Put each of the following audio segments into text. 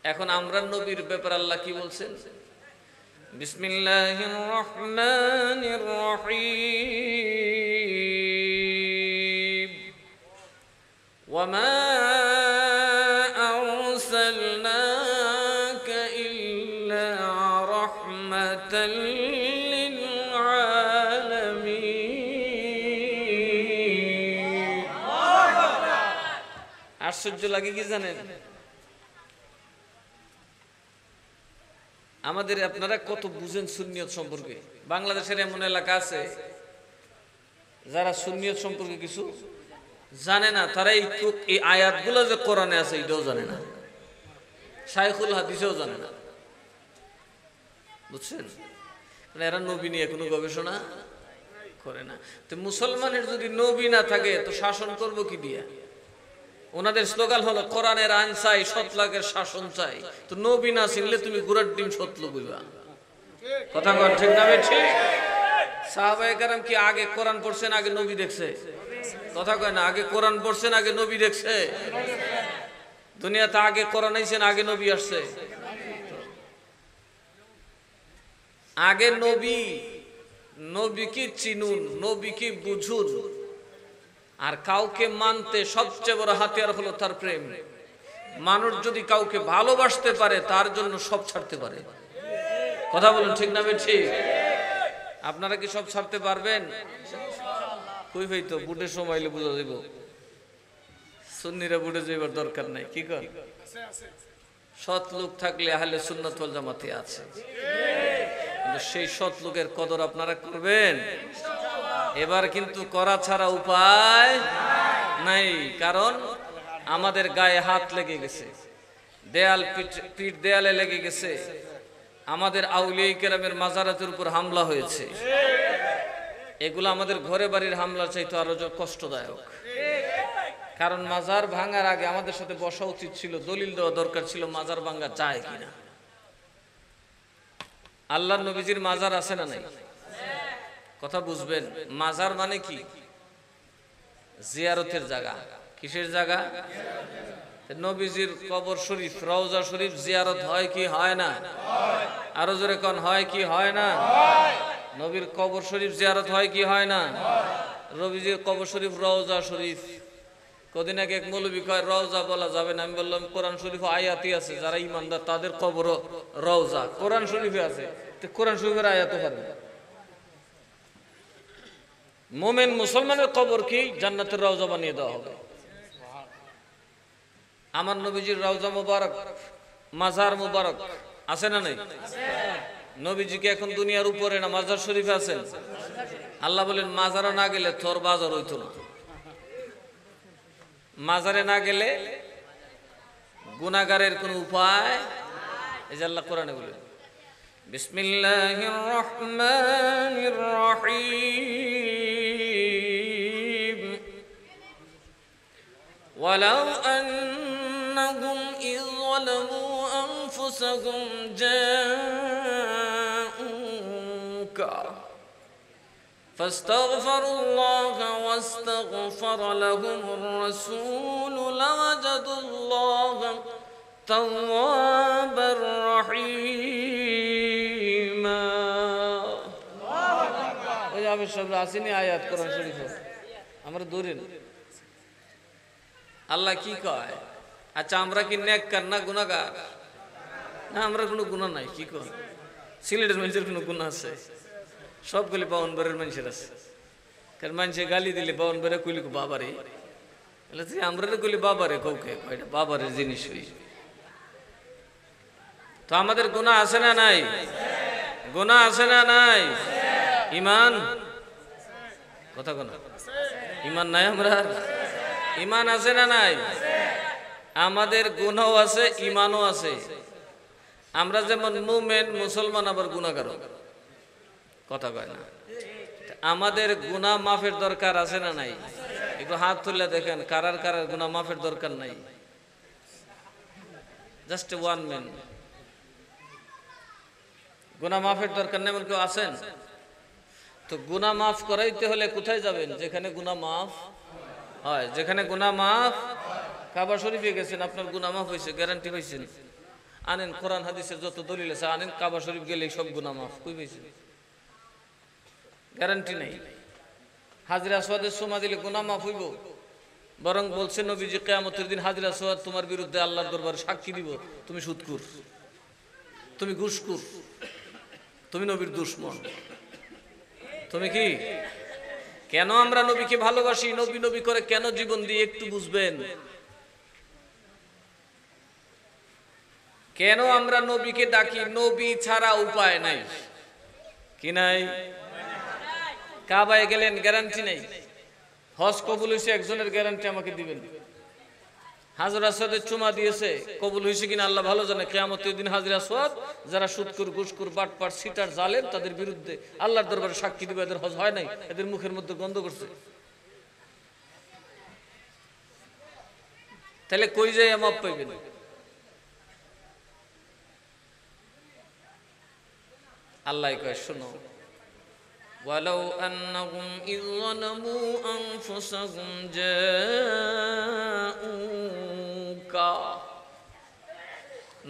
এখন আমরা নবীর ব্যাপারে আল্লাহ কি বলছেন? বিসমিল্লাহির রহমানির রহিম। ওয়ামা আরসালনাকা ইল্লা রাহমাতাল লিল আলামিন। আশ্চর্য লাগে কি জানেন? আমাদের আপনারা কত বুঝেন সুন্নিয়ত সম্পর্কে? বাংলাদেশের এমন এলাকা আছে যারা সুন্নিয়ত সম্পর্কে কিছু জানে না। তারা এই আয়াতগুলো যে কোরআনে আছে এটাও জানে না, শাইখুল হাদিসেও জানে না। বুঝছেন? এরা নবী নিয়ে কোনো গবেষণা করে না। তো মুসলমানের যদি নবী না থাকে তো শাসন করবো কি দিয়া? ওনাদের স্লোগান হলো কোরআনের আইন চাই, সতলাকের শাসন চাই। তো নবী না চিনলে তুমি গুড়ার ডিম সতলো বইবা। কথা কন ঠিক না? ঠিক। সাহাবায়ে কেরাম কি আগে কোরআন পড়ছেন আগে নবী দেখছে? কথা কয় না? আগে কোরআন পড়ছেন আগে নবী দেখছে? দুনিয়াতে আগে কোরআন আইছেন আগে নবী আসছে? আগে নবীকে চিনুন, নবীকে বুঝুন। আর কাউকে মানতে সবচেয়ে বড় হাতিয়ার হলো তার প্রেম। মানুষ যদি কাউকে ভালোবাসতে পারে তার জন্য সব ছাড়তে পারে। কথা বলুন ঠিক না? ঠিক। আপনারা কি সব ছাড়তে পারবেন? কই হইতো বুড়ে সময় এলে বুঝা যাইব। সুন্নিরা বুড়ে যাইবার দরকার নাই। কি কর? সৎ লোক থাকলে আহলে সুন্নাত ওয়াল জামাতে আছে। কিন্তু সেই সৎ লোকের কদর আপনারা করবেন। এবার কিন্তু করা ছাড়া উপায় নাই। কারণ আমাদের গায়ে হাত লেগে গেছে, দেয়াল পিঠ দেয়ালে লেগে গেছে। আমাদের আউলিয়া কেরামের মাজারাতের উপর হামলা হয়েছে। এগুলো আমাদের ঘরে বাড়ির হামলা চাইতো আরো কষ্টদায়ক। কারণ মাজার ভাঙার আগে আমাদের সাথে বসা উচিত ছিল, দলিল দেওয়া দরকার ছিল মাজার ভাঙা যায় কিনা। আল্লাহর নবীজির মাজার আছে না নাই? কথা বুঝবেন। মাজার মানে কি? জিয়ারতের জায়গা। কিসের জায়গা? নবীজির কবর শরীফ, রওজা শরীফ জিয়ারত হয় কি হয় না? আরো জোরে কোন, হয় কি হয় না? নবীর কবর শরীফ জিয়ারত হয় কি হয় না? নবীজির কবর শরীফ, রওজা শরীফ। কদিন আগে এক মৌলবী কয় রওজা বলা যাবে না। আমি বললাম কোরআন শরীফ আয়াতই আছে, যারা ইমানদার তাদের কবর রওজা। কোরআন শরীফে আছে, কোরআন শরীফের আয়াতও পারবে। মোমেন মুসলমানের কবর কি জান্নাতের রওজা বানিয়ে দেওয়া হবে। আমার নবীজির রওজা মুবারক, মাজার মুবারক আছে না নাই? নবীজি কি এখন দুনিয়ার উপরে না মাজার শরীফে আছেন? আল্লাহ বলেন মাজারে না গেলে তোর বাজার হইতো না। মাজারে না গেলে গুনাহগারের কোন উপায়। এই যে আল্লাহ কোরআনে বলেন বিসমিল্লাহির রহমানির রহিম। ওয়ালাউ আন্নাহুম ইয যালামু আনফুসাহুম জাউকা ফাস্তাগফিরুল্লাহা ওয়াস্তাগফার লাহুমুর রাসূল লাওয়াজাদুল্লাহা তাওয়াবার রহিম। ওই আমি সব আসেনি আয়াত কোরআন শরীফে, আমরা দূরে। আল্লাহ কি কয়? আচ্ছা আমরা কি নেককার না গুনাহগার? না, আমরা কোনো গুনাহ নাই। কি কয়? সিলেটের মানুষের কোনো গুনাহ আছে? সবগুলি বাউনবারের মানুষের আছে। কারণ মানুষে গালি দিলে বাউনবারে কইলি বাবারে, আমরা কইলি বাবারে, কৌকে বাবারের জিনিস হই। তো আমাদের গুনাহ আছে না নাই? গুনাহ আছে না নাই? ঈমান, কথা কোন ঈমান নাই? আমরা ঈমান আছে না নাই? আমাদের গুনাহও আছে, ঈমানও আছে। আমরা যেমন মুমিন, মুসলমান আবার গুনাহগার। কথা কয় না? আমাদের গুনাহ মাফের দরকার আছে না নাই? একটু হাত তুলে দেখেন কারার কারার গুনাহ মাফের দরকার নাই। Just one man. গুনাহ মাফের দরকার নেই এমন কেউ আছেন? তো গুনাহ মাফ করাইতে হলে কোথায় যাবেন? যেখানে গুনাহ মাফ হয়। যেখানে গুনাহ মাফ, কাবা শরীফে গেছেন, আপনার গুনাহ মাফ হয়েছে, গ্যারান্টি হয়েছেন। আনেন কোরআন হাদিসের যত দলিল আছে আনেন, কাবা শরীফ গেলে সব গুনাহ মাফ। কই পেয়েছেন? গ্যারান্টি নাই। হাজরে আসওয়াদের চুমা দিলে গুনাহ মাফ হইব? বরং বলছে নবীজি কিয়ামতের দিন হাজরে আসওয়াদ তোমার বিরুদ্ধে আল্লাহর দরবারে সাক্ষী দিব, তুমি সুদখোর, তুমি ঘুষখোর, তুমি নবীর দুশমন। তুমি কি? কেন আমরা নবীকে ভালোবাসি, নবী নবী করে কেন জীবন দিয়ে একটু বুঝবেন। কেন আমরা নবীকে ডাকি? নবী ছাড়া উপায় নাই। কি নাই? কাবায় গেলেন, গ্যারান্টি নাই। হজ কবুল হয়েছে, একজনের গ্যারান্টি আমাকে দিবেন। হাজর আসওয়াদের চুমা দিয়েছে, কবুল হয়েছে কিনা আল্লাহ ভালো জানে। কিয়ামতের দিন হাজর আসওয়াদ যারা সুদখোর, ঘুষখোর, বাটপার, সিটার, জালেম তাদের বিরুদ্ধে আল্লাহর দরবারে সাক্ষী দিবে এদের হজ হয় নাই, এদের মুখের মধ্যে গন্ধ করছে। তাহলে কই যাই মাপ পাইবেন? আল্লাহ কয় শোনো, ওয়ালাউ আন্নাহুম ইয যালামু আনফুসাহুম জাউকা,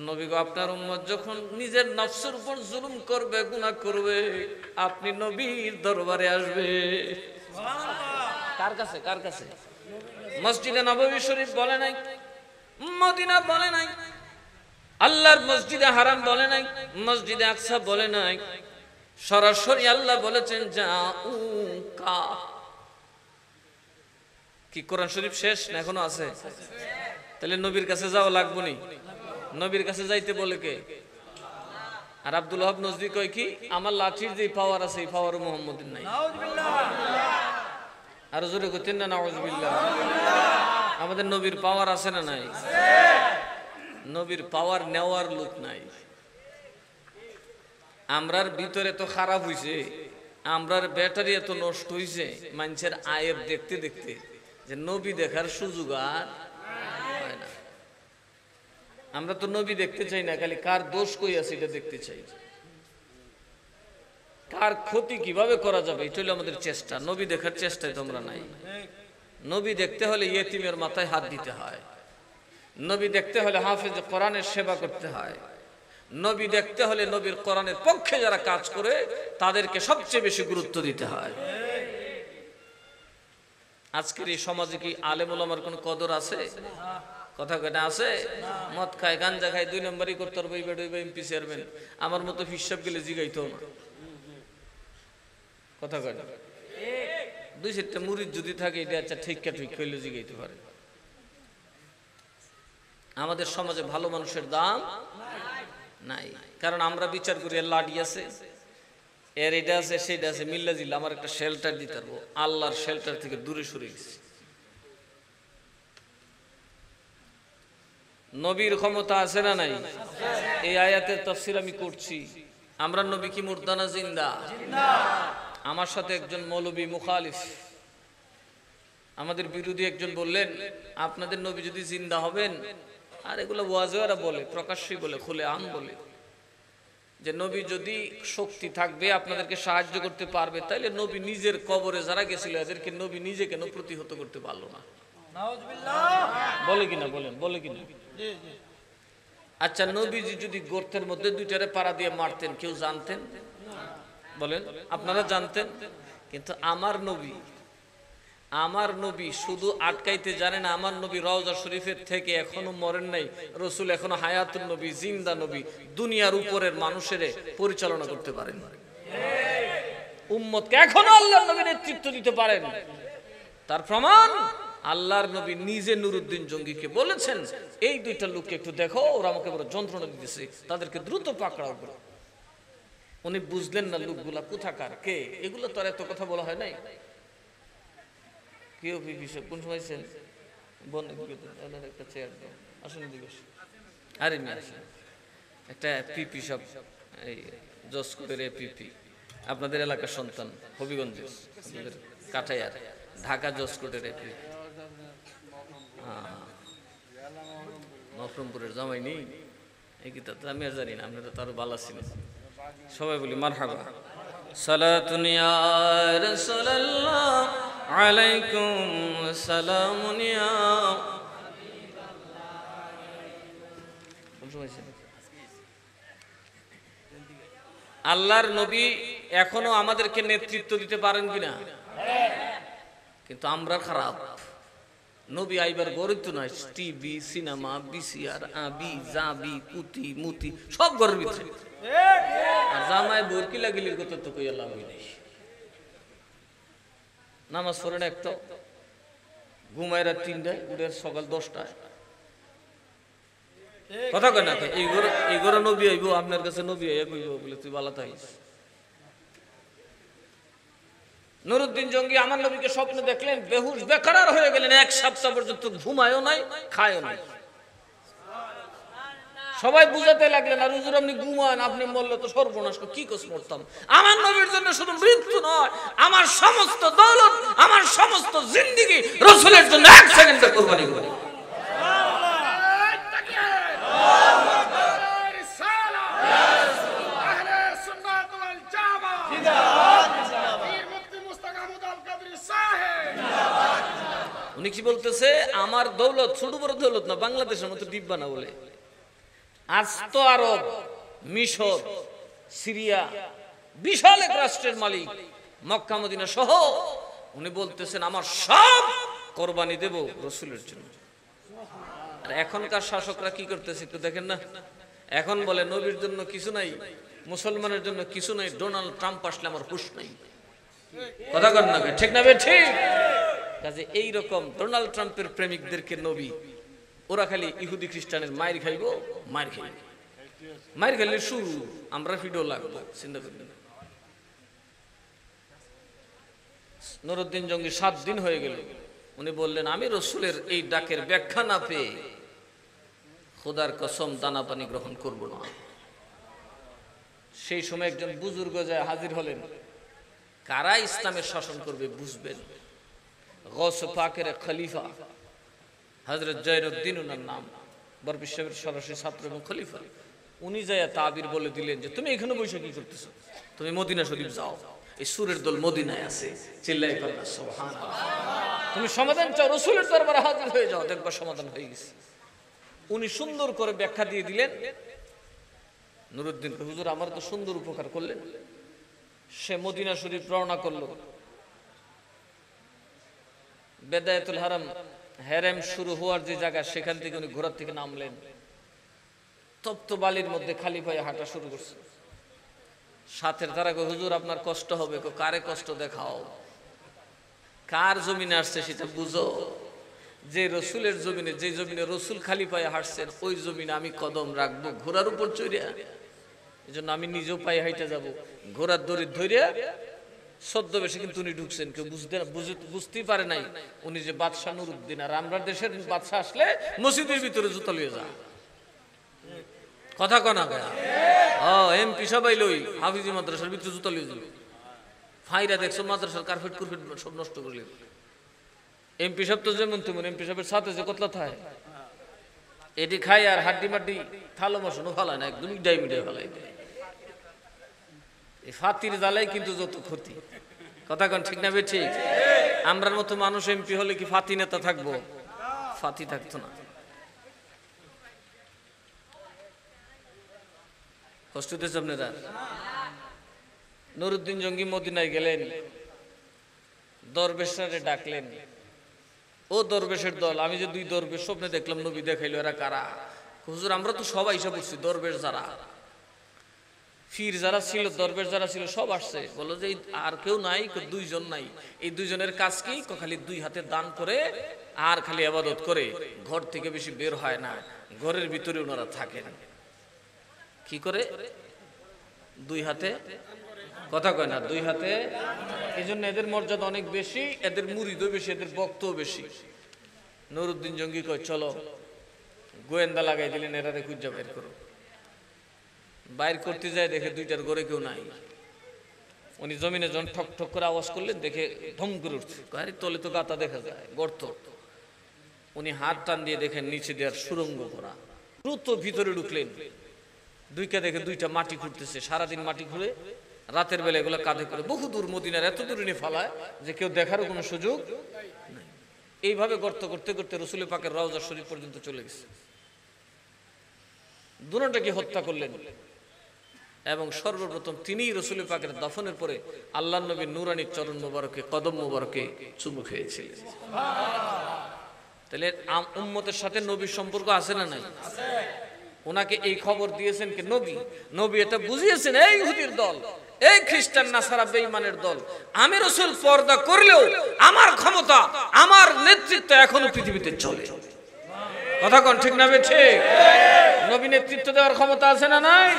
নবী গো আপনার উম্মত যখন নিজের নফসের উপর জুলুম করবে, গুনাহ করবে, আপনি নবীর দরবারে আসবে। কার কাছে? কার কাছে? মসজিদে নববী শরীফ বলে নাই, মদিনা বলে নাই, আল্লাহর মসজিদে হারাম বলে নাই, মসজিদে আকসা বলে নাই, সরাসরি আল্লাহ বলেছেন জাউকা। কি কোরআন শরীফ শেষ না এখনো আছে? তাহলে নবীর কাছে যাওয়া লাগবে নি। নবীর কাছে যাইতে বলে কে? আর আব্দুল ওয়াহাব নজদি কয় কি, আমার লাঠির যে পাওয়ার আছে এই পাওয়ার মুহাম্মদের নাই। আর জোরে কইতেন না নাউজুবিল্লাহ। আমাদের নবীর পাওয়ার আছে না নাই? নবীর পাওয়ার নেওয়ার লোক নাই। আমরার ভিতরে তো খারাপ হইছে, আমরার ব্যাটারি এত নষ্ট হইছে মানুষের আয়ের দেখতে দেখতে, যে নবী দেখার সুযোগ আর হয় না। আমরা তো নবী দেখতে চাই না, খালি কার দোষ কই আছে এটা দেখতে চাই, কার ক্ষতি কিভাবে করা যাবে এটা হলো আমাদের চেষ্টা। নবী দেখার চেষ্টায় তোমরা নাই। নবী দেখতে হলে ইয়েতিমের মাথায় হাত দিতে হয়, নবী দেখতে হলে হাফেজ কোরআনের সেবা করতে হয়, নবী দেখতে হলে নবীর কোরআনের পক্ষে যারা কাজ করে তাদেরকে সবচেয়ে বেশি গুরুত্ব দিতে হয়। আজকের এই সমাজে কি আলেম ওলামার কোন কদর আছে? কথা কেনা আছে? মদ খায়, গাঞ্জা খায়, 2 নম্বরই করতে পারবে, এমপি চেয়ারম্যান। আমার মতো হিসাব গেলে জিগাইতো না। কথা কেনা 2-4টা মুরিদ যদি থাকে এটা আচ্ছা ঠিক হইলে জিগাইতে পারে। আমাদের সমাজে ভালো মানুষের দাম নাই, কারণ আমরা বিচার করি এর লাডি আছে, এর এটা আছে, সেটা আছে, মিল্লা জিল্লা আমার একটা শেল্টার দিতে পারবো। আল্লাহর শেল্টার থেকে দূরে সরে গেছি। নবীর ক্ষমতা আছে না নাই? এই আয়াতের তাফসীর আমি করছি। আমরা নবী কি মুর্দা না জিন্দা? আমার সাথে একজন মৌলবী মুখালিফ, আমাদের বিরোধী একজন বললেন, আপনাদের নবী যদি জিন্দা হবেন, আর এগুলো ওয়াজেরা বলে, প্রকাশ্যই বলে, খুলে আম বলে, যে নবী যদি শক্তি থাকবে আপনাদেরকে সাহায্য করতে পারবে, তাইলে নবী নিজের কবরে যারা গেছিল এদেরকে নবী নিজে কেন প্রতিহত করতে পারলো না? বলে কিনা? বলেন, বলে কিনা? আচ্ছা, নবীজি যদি গর্তের মধ্যে 2টারে পাড়া দিয়ে মারতেন, কেউ জানতেন? বলেন, আপনারা জানতেন? কিন্তু আমার নবী শুধু আটকাইতে জানে না, আমার নবী রওজা শরীফের থেকে এখনো মরেন নাই, রসুল এখনো হায়াতুন নবী, জিন্দা নবী, দুনিয়ার উপরের মানুষের পরিচালনা করতে পারেন, উম্মতকে এখনো আল্লাহর নবী নেতৃত্ব দিতে পারেন। তার প্রমাণ আল্লাহর নবী নিজে নুরুদ্দিন জঙ্গিকে বলেছেন, এই 2টা লোককে একটু দেখো, ওরা আমাকে বড় যন্ত্রণা দিতেছে, তাদেরকে দ্রুত পাকড়াও করো। উনি বুঝলেন না লোকগুলা কোথাকার, কে, এগুলো তো আর এত কথা বলা হয় নাই। কেউ কোন সময় একটা চেয়ার দাও, আসুন দিবস, আরে একটা পিপি সব এই জসকোটের পিপি, আপনাদের এলাকার সন্তান, হবিগঞ্জের, আপনাদের কাঠাইয়ার, ঢাকা জসকোটের পিপি, মফরমপুরের জামাই নেই, এই কি তা আমি আর জানি না, আপনারা তো আরো ভালো ছিলেন। সবাই বলি মারহাবা। সালাতুন ইয়া রাসূলুল্লাহ আলাইকুম সালামুন ইয়া, কোন সময় ছিল? আল্লাহর নবী এখনো আমাদেরকে নেতৃত্ব দিতে পারেন কিনা? কিন্তু আমরা খারাপ। নবী আইবার গরিব তো নয়, টিভি, সিনেমা, বিসিআর, আবি জাবি কুতি মুতি সব ঘরের ভিতরে। আর জামায় বরকি লাগিলির কথা তো কই আল্লাহ নেই। নামাজ পড়েন একটা, ঘুমায় রাত 3টায়, উঠে সকাল 10টায়। কথা কয় না, এই ঘরে নবী আইব, আপনার কাছে নবী আইয়া কইব বলে তুই বালা থাইস। নুরুদ্দিন জঙ্গি আমার নবীকে স্বপ্নে দেখলেন, বেহুশ বেকরার হয়ে গেলেন, 1 সপ্তাহ পর্যন্ত ঘুমায়ও নাই, খায়ও নাই। সবাই বুঝাতে লাগলেন, আর হুজুর আপনি ঘুমান, আপনি বললে তো সর্বনাশ, কি কস মরতাম। আমার নবীর জন্য শুধু মৃত্যু নয়, আমার সমস্ত দৌলত, আমার সমস্ত জিন্দেগি রাসূলের জন্য 1 সেকেন্ডে কুরবানি করি। উনি কি বলতেছে, আমার দৌলত ছোট বড় দৌলত না, বাংলাদেশের মতো ডিব্বা না বলে। আজ তো আরব, মিশর, সিরিয়া বিশাল এক রাষ্ট্রের মালিক, মক্কা মদিনা সহ। উনি বলতেছেন আমার সব কোরবানি দেব রাসূলের জন্য। আর এখনকার শাসকরা কি করতেছে একটু দেখেন না। এখন বলে নবীর জন্য কিছু নাই, মুসলমানের জন্য কিছু নাই, ডোনাল্ড ট্রাম্প আসলে আমার হুঁশ নাই। কথা কর না, ঠিক না? ঠিক। কাজে এইরকম ডোনাল্ড ট্রাম্পের প্রেমিকদেরকে নবী, ওরা খালি ইহুদি খ্রিস্টানের মায়ের খাইব, মায়ের খাইব, মায়ের খাইলে শুরু, আমরা ভিডিও লাগবো, চিন্তা করবেন। নুরুদ্দিন জঙ্গি 7 দিন হয়ে গেল, উনি বললেন আমি রাসূলের এই ডাকের ব্যাখ্যা না পেয়ে খোদার কসম দানা পানি গ্রহণ করব না। সেই সময় একজন বুজুর্গ যায় হাজির হলেন। কারা ইসলামের শাসন করবে বুঝবেন। গৌস পাকের খলিফা হযরত জয়নুদ্দিন ওনার নাম, বরবিশ্বরের সরাসরি ছাত্র এবং খলিফা। উনি যায় তাবির বলে দিলেন যে তুমি এখানে বসে কি করতেছো, তুমি মদিনা শরীফ যাও, এই সুরের দল মদিনায় আছে, চিল্লায় পড়ো সুবহানাল্লাহ। তুমি সমাধান চাও, রাসূলের দরবারে হাজির হয়ে যাও, দেখবা সমাধান হয়ে গেছে। উনি সুন্দর করে ব্যাখ্যা দিয়ে দিলেন। নুরুদ্দিন হুজুর আমার তো সুন্দর উপকার করলেন। সে মদিনা শরীফ রওনা করলো। বেদায়াতুল হারাম হেরেম শুরু হওয়ার যে জায়গা, সেখান থেকে উনি ঘোড়া থেকে নামলেন। তপ্ত বালির মধ্যে খালি পায়ে হাঁটা শুরু করছে। সাথের তারা কয় হুজুর আপনার কষ্ট হবে। কারে কষ্ট দেখাও, কার জমিনে আসছে সেটা বুঝো। যে রসুলের জমিনে, যে জমিনে রসুল খালি পায়ে হাঁটছেন, ওই জমিনে আমি কদম রাখবো ঘোড়ার উপর চড়িয়া। এই জন্য আমি নিজেও পায়ে হাইটা যাব। ঘোড়ার দড়ি ধরিয়া ছদ্মবেশে কিন্তু উনি ঢুকছেন, কেউ বুঝতেই পারে নাই উনি যে বাদশাহ নুরুদ্দিন। আর আমরা দেশের বাদশাহ আসলে মসজিদের ভিতরে জুতা লইয়া যা, কথা কনা গায়। এমপি সবাই লই হাফিজি মাদ্রাসার ভিতরে জুতা লইয়া যাবে। ফাইরা দেখছো মাদ্রাসার কার্পেট কুরপেট সব নষ্ট করলে। এমপি সাহেব তো যেমন তেমন, এমপি সাহেবের সাথে যে কতলা থায় এটি খাই আর হাড্ডি মাড্ডি থালো মশনও ফালায় না, একদম ইডাই মিডাই ফালাই দেয়। এই ফাতির জ্বালাই কিন্তু যত ক্ষতি, কথা কন ঠিক না বে ঠিক? আমরার মতো মানুষ এমপি হলে কি ফাতি নেতা থাকবো? ফাতি থাকতো না। কষ্ট দিয়েছে আপনারা। নুরুদ্দিন জঙ্গি মদিনায় গেলেন, দরবেশরে ডাকলেন। ও দরবেশের দল, আমি যে 2 দরবেশ স্বপ্নে দেখলাম, নবী দেখাইলো, এরা কারা? হুজুর আমরা তো সবাই এসে পড়ছি, দরবেশ যারা, ফির যারা ছিল, দরবেশ যারা ছিল সব আসছে। বলো যে আর কেউ নাই, 2 জন নাই। এই 2 জনের কাজ কি? খালি 2 হাতে দান করে আর খালি ইবাদত করে, ঘর থেকে বেশি বের হয় না, ঘরের ভিতরে ওনারা থাকেন। কি করে? 2 হাতে, কথা কয় না, 2 হাতে। এই জন্য এদের মর্যাদা অনেক বেশি, এদের মুরিদও বেশি, এদের বক্তও বেশি। নুরুদ্দিন জঙ্গি কয় চলো, গোয়েন্দা লাগাই দিলেন, এরা খুঁজা বের করো। বাইর করতে যায়, দেখে 2টার ঘরে কেউ নাই। উনি জমিনে যখন ঠক ঠক করে আওয়াজ করলেন, দেখে ধম করে উঠছে, আরে তলে তো গাতা দেখা যায়, গর্ত। উনি হাত টান দিয়ে দেখেন নিচে দেওয়ার সুরঙ্গ করা। দ্রুত ভিতরে ঢুকলেন। 2টা দেখে 2টা মাটি খুঁড়তেছে, সারাদিন মাটি খুঁড়ে, রাতের বেলা এগুলো কাঁধে করে বহু দূর, মদিনার এত দূর নিয়ে ফালায় যে কেউ দেখারও কোনো সুযোগ নাই। এইভাবে গর্ত করতে করতে রসুল পাকের রওজা শরীফ পর্যন্ত চলে গেছে। দুটাকে হত্যা করলেন। এবং সর্বপ্রথম তিনিই রাসূল পাকের দাফনের পরে আল্লাহর নবীর নূরানী চরণ মোবারকে কদম মোবারকে চুমু খেয়েছিলেন। তাহলে উম্মতের সাথে নবীর সম্পর্ক আছে না নাই? ওনাকে এই খবর দিয়েছেন কে? নবী। নবী এটা বুঝিয়েছেন, এই ইহুদির দল, এই খ্রিস্টান নাসারা বেঈমানের দল, আমি রাসূল পর্দা করলেও আমার ক্ষমতা, আমার নেতৃত্ব এখনো পৃথিবীতে চলে। কথা কোন ঠিক না বেঠিক? নবী নেতৃত্ব দেওয়ার ক্ষমতা আছে না নাই?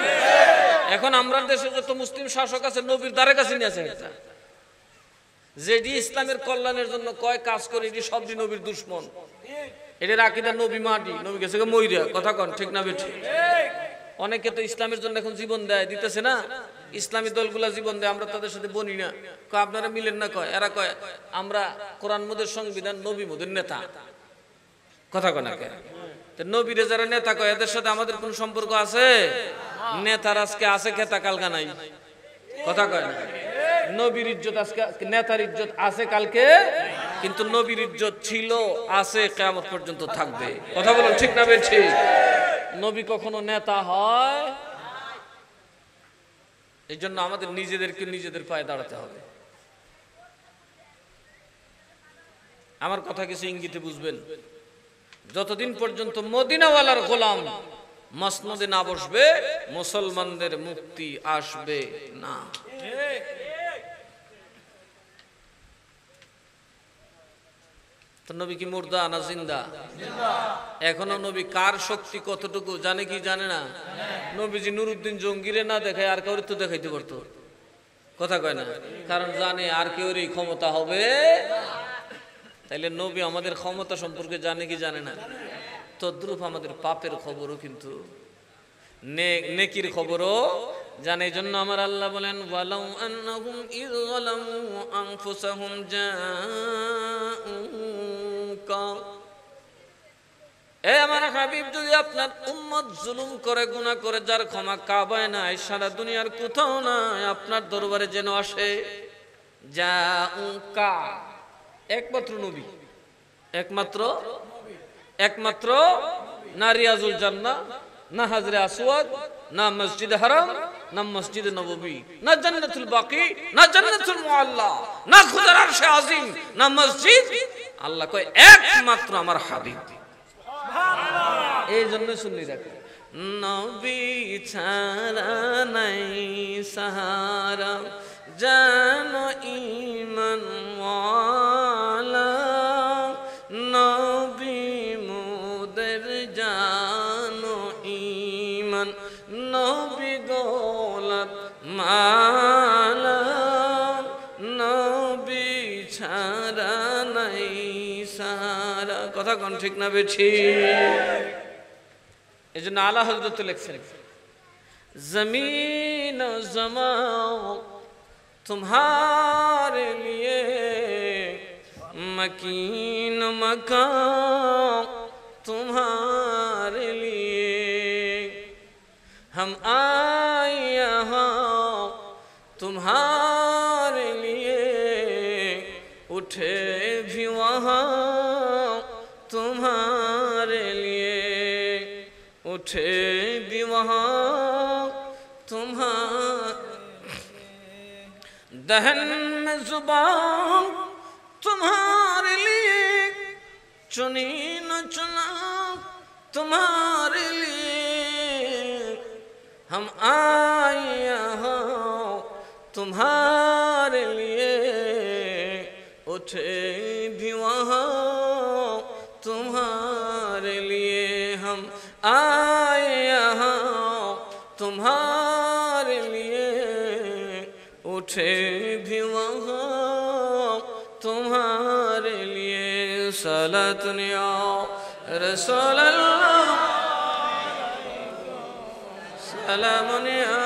এখন আমরা দেশে যত মুসলিম শাসক আছে নবীর দ্বারে কাছে নিয়ে আছে একটা, যেটি ইসলামের কল্যাণের জন্য কয় কাজ করে, এটি সবটি নবীর দুশ্মন। এটার আকীদা নবী মাটি, নবী গেছে মইরা। কথা কোন ঠিক না বেঠিক? অনেকে তো ইসলামের জন্য এখন জীবন দেয়, দিতেছে না? ইসলামী দলগুলা জীবন দেয়, আমরা তাদের সাথে বনি না। কয় আপনারা মিলেন না? কয় এরা কয় আমরা কোরআন মোদের সংবিধান, নবী মোদের নেতা। কথা কয় না? তো নবীরে যারা নেতা কয় এদের সাথে আমাদের কোন সম্পর্ক আছে? নেতার আজকে আছে খেতা, কালকা নাই। কথা কয় না? নবীর ইজ্জত আজকে, নেতার ইজ্জত আছে কালকে, কিন্তু নবীর ইজ্জত ছিল, আছে, কিয়ামত পর্যন্ত থাকবে। কথা বলুন ঠিক না বেঠিক? নবী কখনো নেতা হয়? এই জন্য আমাদের নিজেদেরকে নিজেদের পায়ে দাঁড়াতে হবে। আমার কথা কিছু ইঙ্গিতে বুঝবেন। যতদিন পর্যন্ত মদিনাওয়ালার গোলাম মসনদে না বসবে, মুসলমানদের মুক্তি আসবে না। তো নবী কি মুর্দা না জিন্দা? এখনো নবী কার শক্তি কতটুকু জানে কি জানে না? নবীজি নুরুদ্দিন জঙ্গিরে না দেখায় আর কাউরে তো দেখাইতে পারতো। কথা কয় না? কারণ জানে আর কেউর এই ক্ষমতা হবে। তাইলে নবী আমাদের ক্ষমতা সম্পর্কে জানে কি জানে না? তদ্রূপ আমাদের পাপের খবরও কিন্তু, নেকির খবরও জানে। এই জন্য আমার আল্লাহ বলেন, ওয়ালাউ আন্নাহুম ইয যালামু আনফুসাহুম জাউকা, এ আমার হাবিব, যদি আপনার উম্মত জুলুম করে, গুনাহ করে, যার ক্ষমা কাবায় নাই, সারা দুনিয়ার কোথাও নাই, আপনার দরবারে যেন আসে। জাউকা, একমাত্র নবী, একমাত্র না রিয়াজুল জান্নাহ, না হাজরে আসওয়াদ, না মসজিদ হারাম, না মসজিদ নববী, না জান্নাতুল বাকি, না জান্নাতুল মুআল্লা, না খুদার আরশে আজিম, না মসজিদ। আল্লাহ কয় একমাত্র আমার হাবিব। এই জন্য শুনলি দেখো, নবী ছাড়া নাই সাহারা, জানো ঈমান ওয়ালা, নবী মোদের জানো ঈমান, নবী গোলাপ মালা, নবী ছাড়া নাই সাহারা। কথা কোন ঠিক না বেঠিক? এই জন্য আলা হযরত লিখছেন, জমিন ও জমা तुम्हारे लिए, मकीन मकान तुम्हारे लिए, हम आए यहाँ तुम्हारे लिए, उठे भी वहाँ तुम्हारे लिए, उठे भी वहाँ तुम्हारे, दहन में जुबान तुम्हारे लिए, चुनी न चुना तुम्हारे लिए, हम आए यहाँ तुम्हारे लिए, उठे भी वहाँ तुम्हारे लिए, हम आए यहाँ तुम्हारे लिए, उठे भी वहाँ तुम्हारे लिए। सलातुन या रसूल अल्लाह, সালামুন ইয়া,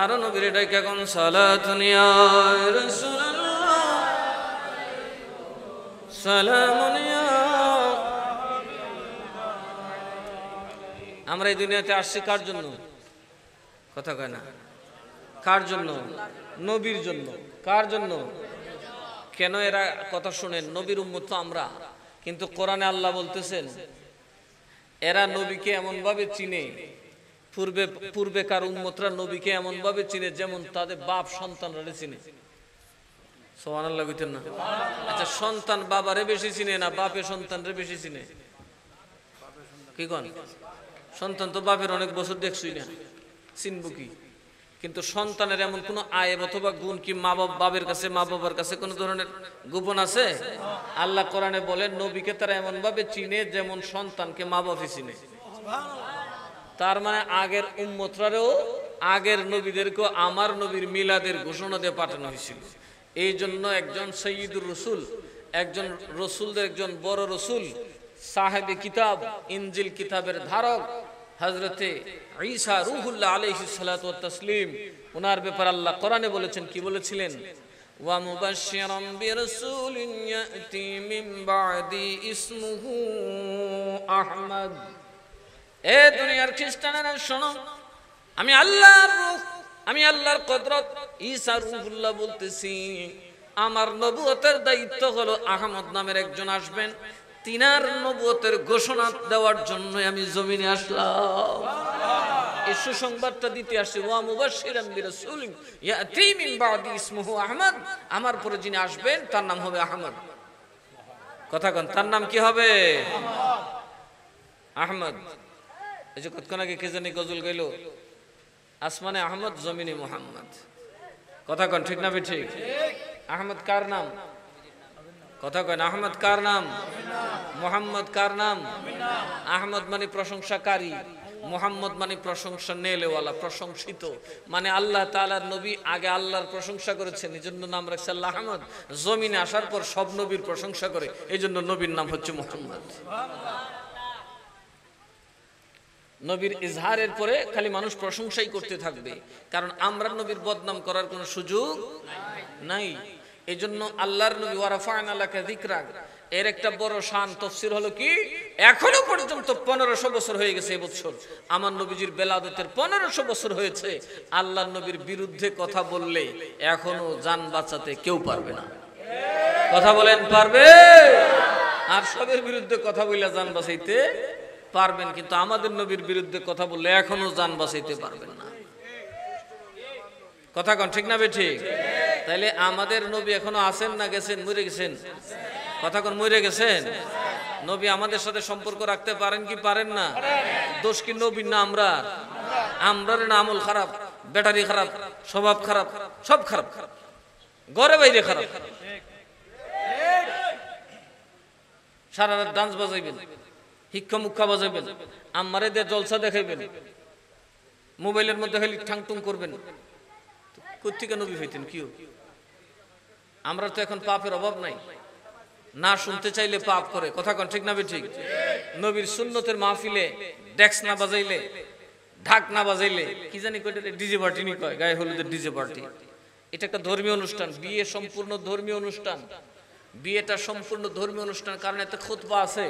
আরো নবীর ডাকে কোন সালাতুন ইয়া রাসূলুল্লাহ, সালামুন ইয়া। আমরা এই দুনিয়াতে আসছি কার জন্য? কথা কয় না? কার জন্য? নবীর জন্য। কার জন্য? কেন এরা কথা শুনেন? নবীর উম্মত তো আমরা, কিন্তু কোরআনে আল্লাহ বলতেছেন এরা নবীকে এমন ভাবে চিনে পূর্বেকার উম্মতরা নবীকে এমন ভাবে চিনে যেমন তাদের বাপ সন্তানরা চিনে। সুবহানাল্লাহ কইতেন না? আচ্ছা, সন্তান বাবারে বেশি চিনে না বাপে সন্তানরে বেশি চিনে? কি কোন? সন্তান তো বাপের অনেক বছর দেখছই না, চিনব কি? কিন্তু সন্তানের এমন কোন আয়েব অথবা গুণ কি মা বাবার কাছে, মা বাবার কাছে কোন ধরনের গোপন আছে? আল্লাহ কোরআনে বলেন নবীকে তারা এমন ভাবে চিনে যেমন সন্তানকে মা বাবা চিনে। তার মানে আগের উম্মতরাও আগের নবীদেরকেও আমার নবীর মিলাদের ঘোষণা দিয়ে পাঠানো হয়েছিল। এই জন্য একজন সৈয়দুর রসুল, একজন রসুলদের একজন বড় রসুল, সাহেবে কিতাব, ইনজিল কিতাবের ধারক হযরতে ঈসা রূহুল্লাহ আলাইহিস সালাতু ওয়াত তাসলিম, ওনার ব্যাপারে আল্লাহ কোরআনে বলেছেন, কি বলেছিলেন? ওয়া মুবাশশিরাম বিরাসূলিন ইয়াতি মিন বাদি ইসমুহু আহমদ। এ দুনিয়ার খ্রিস্টানেরা শোনো, আমি আল্লাহর রূহ, আমি আল্লাহর কুদরত, ঈসা রূহুল্লাহ বলতেছি, আমার নবুয়তের দায়িত্ব হলো আহমদ নামের একজন আসবেন, তিনার নবুয়তের ঘোষণা দেওয়ার জন্য আমি জমিনে আসলাম। এই সুসংবাদটা দিতে আসছি। ওয়া মুবাশশিরাম বিরাসূলিন ইয়াতি মিন বাদি ইসমুহু আহমদ, আমার পরে যিনি আসবেন তার নাম হবে আহমদ। কথা কোন? তার নাম কি হবে? আহমদ। এই যে কতক্ষণ আগে কে জানি গজল গাইল, আসমানে আহমদ জমিনে মুহাম্মদ। কথা কন ঠিক না ঠিক? আহমদ কার নাম? কথা কন, আহমদ কার নাম? মুহাম্মদ কার নাম? আহমদ মানে প্রশংসাকারী, মুহাম্মদ মানে প্রশংসা নেলেওয়ালা, প্রশংসিত। মানে আল্লাহ তাআলার নবী আগে আল্লাহর প্রশংসা করেছেন, এই জন্য নাম রাখছে আল্লাহ আহমদ। জমিনে আসার পর সব নবীর প্রশংসা করে, এই জন্য নবীর নাম হচ্ছে মুহাম্মদ। নবীর ইজহারের পরে খালি মানুষ প্রশংসাই করতে থাকবে, কারণ আমরা নবীর বদনাম করার কোনো সুযোগ নাই। এই জন্য আল্লাহর নবী ওয়া রাফা'না লাকা যিকরাক, এর একটা বড় শান তাফসীর হলো কি, এখনো পর্যন্ত 1500 বছর হয়ে গেছে এবছর আমার নবীজির বেলাদতের 1500 বছর হয়েছে। আল্লাহর নবীর বিরুদ্ধে কথা বললে এখনো জান বাঁচাতে কেউ পারবে না। কথা বলেন, পারবে? আর সবের বিরুদ্ধে কথা বললে জান বাঁচাইতে পারবেন, কিন্তু আমাদের নবীর বিরুদ্ধে কথা বললে এখনো জান বাঁচাইতে পারবেন না। কথা কোন ঠিক না ঠিক? তাইলে আমাদের নবী এখনো আছেন না গেছেন? মরে গেছেন। কথা কোন, মরে গেছেন। নবী আমাদের সাথে সম্পর্ক রাখতে পারেন কি পারেন না? দোষ কি নবীর না আমরা? আমরার না আমল খারাপ, ব্যাটারি খারাপ, স্বভাব খারাপ, সব খারাপ, ঘরে বাইরে খারাপ। সারা রাত ডান্স বাজাইবেন, হিক্কা মুক্কা বাজাবেন, আমারে দিয়ে জলসা দেখাইবেন, মোবাইলের মধ্যে খালি ঠাংটুং করবেন। কোত্থেকে নবী হইতেন? কি আমরা তো এখন পাপের অভাব নাই, না শুনতে চাইলে পাপ করে। কথা কোন ঠিক না ঠিক? নবীর সুন্নতের মাহফিলে ডেক্স না বাজাইলে, ঢাক না বাজাইলে, কি জানি কয়টা ডিজে পার্টি নি কয়, গায়ে হলুদের ডিজে পার্টি। এটা একটা ধর্মীয় অনুষ্ঠান, বিয়ে সম্পূর্ণ ধর্মীয় অনুষ্ঠান। বিয়েটা সম্পূর্ণ ধর্মীয় অনুষ্ঠান, কারণ এতে খুতবা আছে,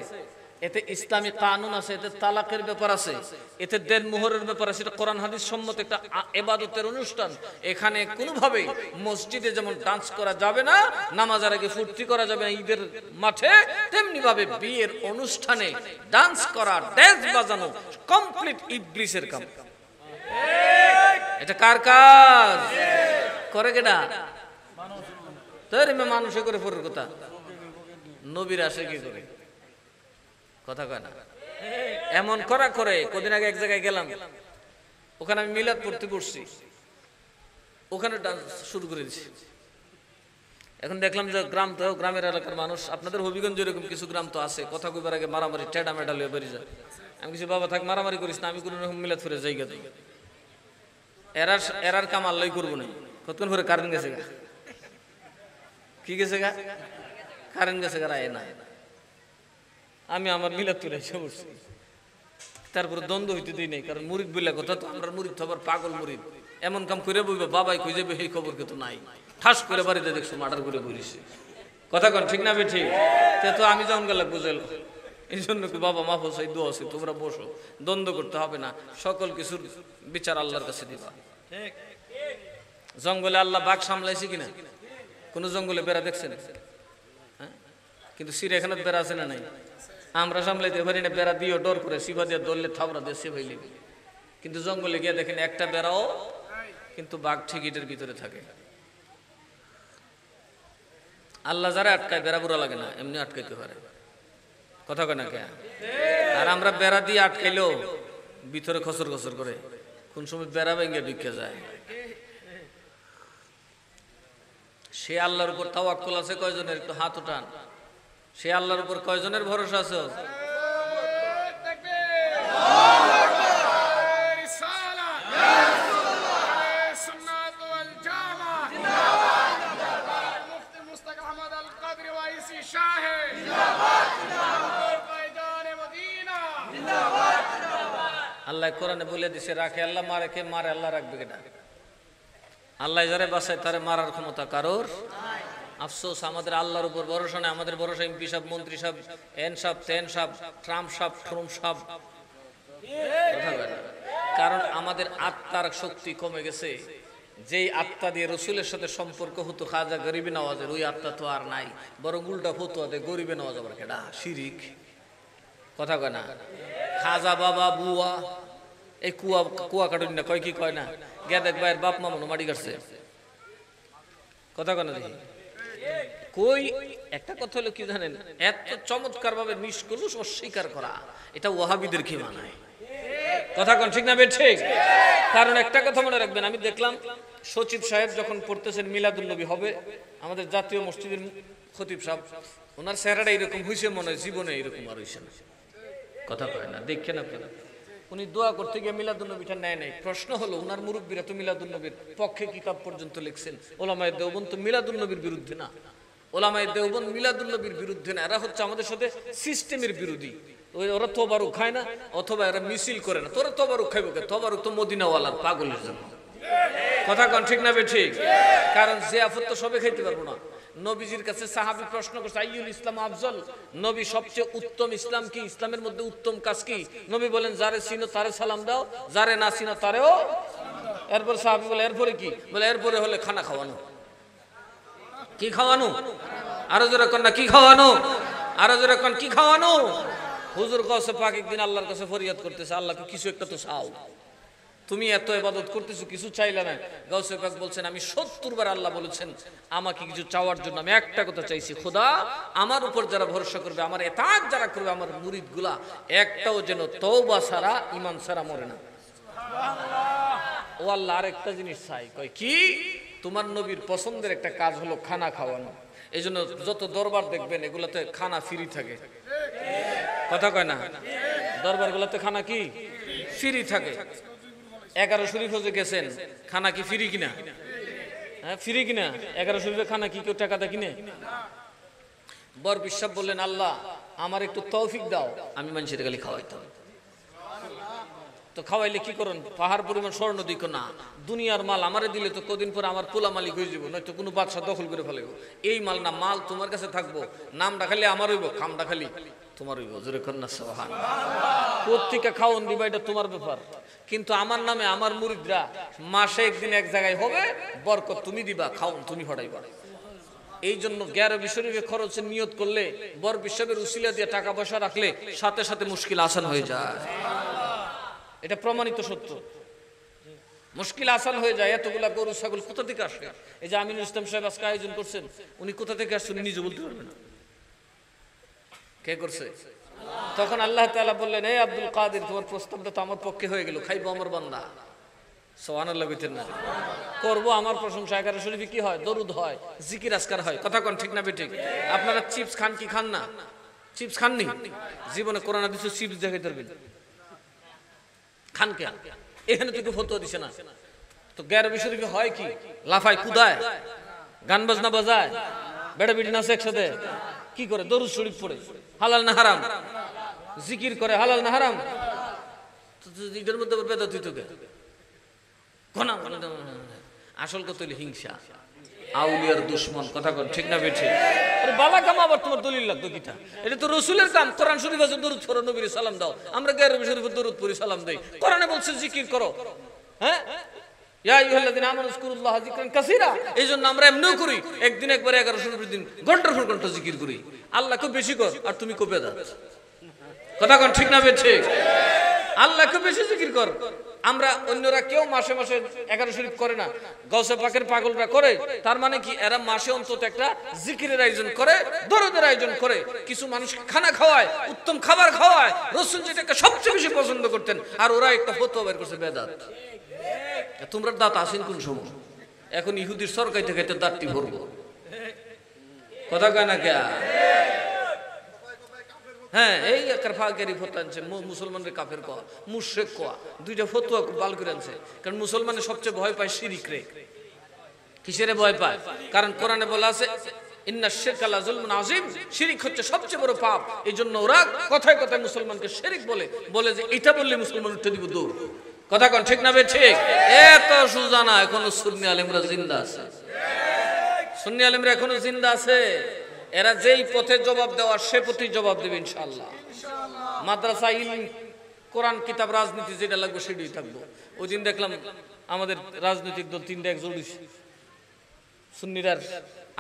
এতে ইসলামী কানুন আছে, এতে তালাকের ব্যাপার আছে, এতে দেন মোহরের ব্যাপার আছে। এটা কোরআন হাদিস সম্মত একটা ইবাদতের অনুষ্ঠান। এখানে কোনোভাবেই মসজিদে যেমন ডান্স করা যাবে না, নামাজের আগে ফুর্তি করা যাবে না ঈদের মাঠে, তেমনি ভাবে বিয়ের অনুষ্ঠানে ডান্স করা, ড্যান্স বাজানো কমপ্লিট ইবলিসের কাম। এটা কার কাজ? করে কেডা? মানুষে করে পরের কথা, নবীর আসে কি করে? কথা কয় না। এমন করা করে। কদিন আগে এক জায়গায় গেলাম, ওখানে আমি মিলাদ পড়তে বসছি, ওখানে ডান্স শুরু করে দিচ্ছি। এখন দেখলাম যে গ্রাম তো, গ্রামের এলাকার মানুষ, আপনাদের হবিগঞ্জ এরকম কিছু গ্রাম তো আছে, কথা কইবার আগে মারামারি, টেডা মেডা লয়ে বেরিয়ে যায়। আমি কিছু বাবা থাক মারামারি করিস না, আমি কোন রকম মিলাদ ফিরে জায়গা দিই, এরার কাম আল্লাহ করবো না। কতক্ষণ পরে কারেন্ট গেছে গা, কি গেছে গা, কারেন্ট গেছে গা, রায় না। আমি আমার মিলাদ তুলে এসে বসছি, তারপরে দ্বন্দ্ব হইতে দিই নাই, কারণ মুরিদ বললে কথা তো, আমরা মুরিদ তো আবার পাগল মুরিদ, এমন কাম করে বইবে বাবাই কই যাবে এই খবর কিন্তু নাই, ঠাস করে বাড়িতে দেখছো মার্ডার করে বলিস। কথা কন ঠিক না ঠিক? তো আমি যখন গেলে বুঝেল, এই জন্য কি বাবা মাফ চাই, দোয়া আছে, তোমরা বসো, দ্বন্দ্ব করতে হবে না, সকল কিছুর বিচার আল্লাহর কাছে দিবা। জঙ্গলে আল্লাহ বাঘ সামলাইছে কিনা? কোন জঙ্গলে বেড়া দেখছেন? হ্যাঁ, কিন্তু চিড়িয়াখানার বেড়া আছে না নাই? আমরা সামলাইতে পারি না, বেড়া দিয়েও ডর করে, সিফা দিয়ে দললে থাবড়া দিয়ে সেভাই লিবি। কিন্তু জঙ্গলে গিয়ে দেখেন একটা বেড়াও, কিন্তু বাঘ ঠিক এটার ভিতরে থাকে। আল্লাহ যারা আটকায় বেড়া বুড়া লাগে না, এমনি আটকাইতে পারে। কথা কয় না কে? আর আমরা বেড়া দিয়ে আটকাইলেও ভিতরে খসর খসর করে, কোন সময় বেড়া ভেঙে ঢুকে যায়। সে আল্লাহর উপর তাওয়াক্কুল আছে কয়জনের? একটু হাত উঠান। সে আল্লাহর উপর কয়জনের ভরসা আছে? আল্লাহ কোরআনে বলে দিছে, রাখে আল্লাহ, মারে কে? মারে আল্লাহ, রাখবে কেটা? আল্লাহ যারে বাঁচায় তারে মারার ক্ষমতা কারোর। আফসোস, আমাদের আল্লাহর উপর ভরসা নেই। আমাদের ভরসা এমপি সাহেব, মন্ত্রী সাহেব, এন সাহেব, তেন সাহেব, ট্রাম্প সাহেব, ট্রুম সাহেব। কারণ আমাদের আত্মার শক্তি কমে গেছে। যেই আত্মা দিয়ে রসুলের সাথে সম্পর্ক হতো খাজা গরিবে নওয়াজের, ওই আত্মা তো আর নাই। বরং উল্টা ফতুয়া দেয় গরিবে নওয়াজ আবার কেডা? শিরিক। কথা কয় না? খাজা বাবা বুয়া, এই কুয়া কাটুন না, কয় কি কয় না? গে দেখ ভাইয়ের বাপ মা মনো মাটি কাটছে। কথা কয় না দেখি? কই একটা কথা হলো কি জানেন, এত চমৎকার ভাবে নিষ্কলুষ অস্বীকার করা, এটা ওয়াহাবিদের কি মানায়? কথা কোন ঠিক না ঠিক? কারণ একটা কথা মনে রাখবেন, আমি দেখলাম সচিব সাহেব যখন পড়তেছেন মিলাদুন নবী হবে, আমাদের জাতীয় মসজিদের খতিব সাহেব, ওনার চেহারাটা এরকম হয়েছে, মনে হয় জীবনে এরকম আর হয়েছে না। কথা কয় না? দেখছেন আপনারা, উনি দোয়া করতে গিয়ে মিলাদুন নবীটা নেয় নাই। প্রশ্ন হলো, উনার মুরব্বীরা তো মিলাদুন নবীর পক্ষে কিতাব পর্যন্ত লিখছেন। ওলামায়ে দেওবন্দ তো মিলাদুন নবীর বিরুদ্ধে না। ওলামায়ে দেওবন্দ মিলাদুন নবীর বিরুদ্ধে না, এরা হচ্ছে আমাদের সাথে সিস্টেমের বিরোধী। ওরা তোবারুক খায় না, অথবা এরা মিছিল করে না। তোরা তোবারুক খাইব কে? তোবারুক তো মদিনাওয়ালার পাগলের জন্য। কথা কন ঠিক না ঠিক? কারণ জিয়াফত তো সবে খাইতে পারবো না। নবীজির কাছে সাহাবী প্রশ্ন করছে, আইয়ুল ইসলাম আফজল, নবী সবচেয়ে উত্তম ইসলাম কি? ইসলামের মধ্যে উত্তম কাজ কি? নবী বলেন, যারে চিনো তারে সালাম দাও, যারে না চিনো তারেও। এরপর সাহাবী বলে, এরপরে কি? বলে, এরপরে হলে খানা খাওয়ানো। কি খাওয়ানো? আরো জোরে কন না, কি খাওয়ানো? আরো জোরে কন, কি খাওয়ানো? হুজুর কাছে পাক একদিন আল্লাহর কাছে ফরিয়াদ করতেছে, আল্লাহকে কিছু একটা তো চাও, তুমি এত ইবাদত করতেছো, কিছু চাইলে না। গাউসে পাক বলছেন, আমি 70 বার আল্লাহ বলেছেন আমাকে কিছু চাওয়ার জন্য, আমি একটা কথা চাইছি, খোদা আমার উপর যারা ভরসা করবে, আমার ইতাআত যারা করবে, আমার মুরিদগুলা একটাও যেন তওবা ছাড়া, ঈমান ছাড়া মরে না। ও আল্লাহ, আরেকটা জিনিস চাই। কয় কি? তোমার নবীর পছন্দের একটা কাজ হলো খানা খাওয়ানো। এই জন্য যত দরবার দেখবেন এগুলাতে খানা ফ্রি থাকে। কথা কয় না? দরবারগুলোতে খানা কি ফ্রি থাকে। 11 শরীফ হজে গেছেন, খানা কি ফ্রি কিনা? হ্যাঁ, ফ্রি কিনা? 11 শরীফে খানা কি কেউ টাকা দেয় কিনে? বর বিশ্বাস বললেন, আল্লাহ আমার একটু তৌফিক দাও, আমি মানুষের গালি খাওয়াইতাম। তো খাওয়াইলে কি করুন? পাহাড় পরিমাণ স্বর্ণ দিক না, দুনিয়ার মাল আমারে দিলে তো কদিন পরে আমার পোলা মালিক হয়ে যাবো, নয়তো কোনো বাদশা দখল করে ফেলব। এই মাল না, মাল তোমার কাছে থাকবো, নামটা খালি আমার হইব, খামটা খালি তোমার হইব। জোরে কন্যা সুবহানাল্লাহ। পত্রিকা খাওয়ান দিবা, এটা তোমার ব্যাপার, কিন্তু আমার নামে আমার মুরিদরা মাসে একদিন এক জায়গায় হবে, বরকত তুমি দিবা, খাওন তুমি হটাইবা। এই জন্য 11 শরীফে খরচের নিয়ত করলে, বর বিশ্বের উসিলা দিয়ে টাকা পয়সা রাখলে সাথে সাথে মুশকিল আসান হয়ে যায়। এটা প্রমাণিত সত্য, মুশকিল আসান হয়ে যায়। এতগুলা গরু ছাগল কোথা থেকে আসে? এই যে আমিনুল ইসলাম সাহেব আজকে আয়োজন করছেন, উনি কোথা থেকে আসছেন নিজে বলতে পারবেন না। কে করছে? তখন আল্লাহ তাআলা বললেন, এই আব্দুল কাদের, তোমার প্রস্তাবটা তো আমার পক্ষে হয়ে গেল, খাইবো আমার বান্দা। সুবহানাল্লাহ কইতেন না? করবো আমার প্রশংসা। 11 শরীফে কি হয়? দরুদ হয়, জিকির আজকার হয়। কথা কোন ঠিক না ঠিক? আপনারা চিপস খান কি খান না? চিপস খাননি জীবনে? কোরআন হাদিসে চিপস দেখাই ধরবেন, খান কে? এখানে তো ফতোয়া দিছে না। তো 11 শরীফে হয় কি? লাফায় কুদায়, গান বাজনা বাজায়, বেড়া বেড়ি নাচে একসাথে, কি করে? দরুদ শরীফ পড়ে। হালাল না হারাম? জিকির করে, হালাল না হারাম? এটার মধ্যে বেদাত হইতো কে? আসল কথা হলো হিংসা, আউলিয়ার দুশমন। কথা কন ঠিক না বেঠে? আরে বালা কাম, আবার তোমার দলিল লাগতো কিটা? এটা তো রাসূলের কাম। কোরআন শরীফ আছে দরুদ পড়ো, নবীর সালাম দাও। আমরা 11 শরীফে দরুদ পড়ি, সালাম দেই। কোরআনে বলছে জিকির করো। হ্যাঁ, ইয়া আইয়ুহাল্লাযিনা আমানু যিকুরুল্লাহা যিকরান কাসীরা। এইজন্য আমরা এমনিও করি, একদিন একবার 11 শরীফের দিন ঘন্টার পর ঘন্টা জিকির করি। আল্লাহ খুব বেশি কর, আর তুমি কবে দাও। কথা কন ঠিক না বেঠে? আল্লাহ খুব বেশি জিকির কর, আমরা অন্যরা কেউ মাসে মাসে 11 শরীফ করে না, গাউসে পাকের পাগলরা করে। তার মানে কি এরা মাসে অন্তত একটা জিকিরের আয়োজন করে, দরুদের আয়োজন করে, কিছু মানুষ খানা খাওয়ায়, উত্তম খাবার খাওয়ায়, রাসূল যেটাকে সবচেয়ে বেশি পছন্দ করতেন। আর ওরা একটা ফতোয়া বের করছে বেদাত। তোমরা দাঁত আসেন কোন সময়? এখন ইহুদির সরকাইতে খাইতে দাঁতটি ভরবো, কথা কয় না কে? হ্যাঁ, এই একটা ফাঁকেরই ফতোয়া আনছে, মুসলমানদের কাফের কোয়া, মুশরিক কোয়া, দুইটা ফতোয়া বাল করে আনছে। কারণ মুসলমানের সবচেয়ে ভয় পায় শিরিক রে। কিসেরে ভয় পায়? কারণ কোরআনে বলা আছে ইন্না শিরকা লা যুলমুন আযীম, শিরিক হচ্ছে সবচেয়ে বড় পাপ। এইজন্য ওরা কথায় কথায় মুসলমানকে শিরিক বলে, বলে যে এটা বললে মুসলমান উঠে দিব দৌড়। কথা কোন ঠিক না বে ঠিক? এত সোজা না। এখনো সুন্নি আলেমরা জিন্দা আছে, সুন্নি আলেমরা এখনো জিন্দা আছে। এরা যেই পথে জবাব দেওয়া সে পথেই জবাব দেবে ইনশাআল্লাহ। মাদ্রাসা, ইলম, কোরআন, কিতাব, রাজনীতি যেটা লাগবে সেটাই থাকবো। ওই দিন দেখলাম আমাদের রাজনৈতিক দল 3টা একজোট সুন্নিরার,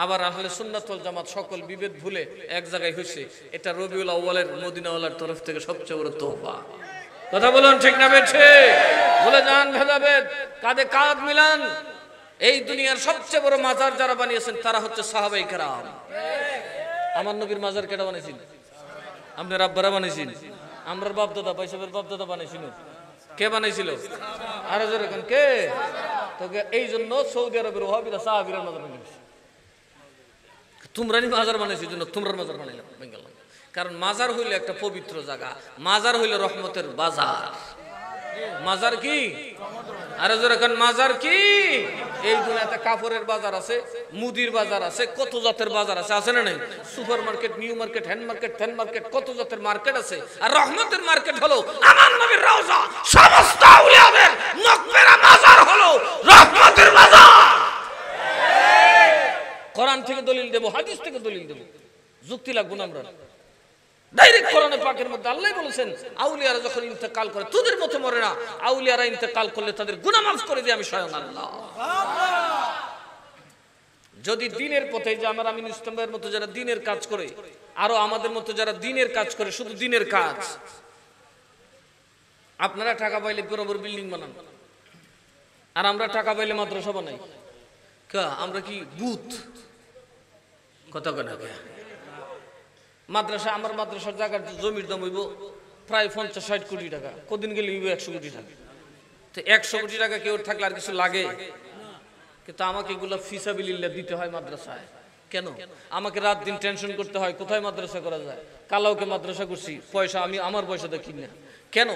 আবার আহলে সুন্নাত ওয়াল জামাত সকল বিভেদ ভুলে এক জায়গায় হয়েছে। এটা রবিউল আউয়ালের মদিনাওয়ালার তরফ থেকে সবচেয়ে বড় তোহফা। কথা বলুন ঠিক না বেঠে? ভুলে যান ভেদাভেদ, কাঁধে কাঁধ মিলান। এই দুনিয়ার সবচেয়ে বড় মাজার যারা বানিয়েছেন তারা হচ্ছে সাহাবায়ে কেরাম। আমার নবীর মাজার কেটা বানিয়েছিল? আপনার আব্বারা বানিয়েছিল? আমরার বাপ দাদা, পয়সাবের বাপ দাদা বানিয়েছিল। কে বানাইছিল? আরো জোরে কোন কে? তো এই জন্য সৌদি আরবের ওয়াহাবিরা সাহাবীরা মাজার বানিয়েছে। তোমরাই মাজার বানাইছো, জন্য তোমরার মাজার বানাইলাম বেঙ্গল। কারণ মাজার হইলে একটা পবিত্র জায়গা, মাজার হইলে রহমতের বাজার। মাজার কি? আরে জোরে কোন মাজার কি? এই দুনিয়াতে কাপড়ের বাজার আছে, মুদির বাজার আছে, কত জাতের বাজার আছে, আছে না নাই? Super market, new market, hand market, fan market, কত জাতের মার্কেট আছে। আর রহমতের মার্কেট হলো আমার নবীর রওজা, সমস্ত আউলিয়াদের মকবরা মাজার হলো রহমতের বাজার। কোরআন থেকে দলিল দেব, হাদিস থেকে দলিল দেব, যুক্তি লাগবে না। আমরা ডাইরেক্ট কোরআনে পাকের মধ্যে আল্লাহ বলেছেন আউলিয়ারা যখন ইন্তেকাল করে তোদের মতো মরে না, আউলিয়ারা ইন্তেকাল করলে তাদের গুনাহ মাফ করে দিই আমি স্বয়ং আল্লাহ। যদি দিনের পথে যে আমার আমিন ইসলামের মতো যারা দিনের কাজ করে, আরো আমাদের মতো যারা দিনের কাজ করে, শুধু দিনের কাজ, আপনারা টাকা পাইলে বরাবর বিল্ডিং বানান, আর আমরা টাকা পাইলে মাদ্রাসা বানাই। আমরা কি বুথ? কথা কেনা মাদ্রাসা, আমার মাদ্রাসার জায়গার জমির দাম হইব প্রায় 50-60 কোটি টাকা, কদিন গেলে 100 কোটি টাকা। তো 100 কোটি টাকা কেউ থাকলে আর কিছু লাগে? কিন্তু আমাকে এগুলো ফিসাবিলিল্লাহ দিতে হয় মাদ্রাসায়। কেন? আমাকে রাত দিন টেনশন করতে হয় কোথায় মাদ্রাসা করা যায়। কালাওকে মাদ্রাসা করছি, পয়সা আমি আমার পয়সাতে কিনে। কেন?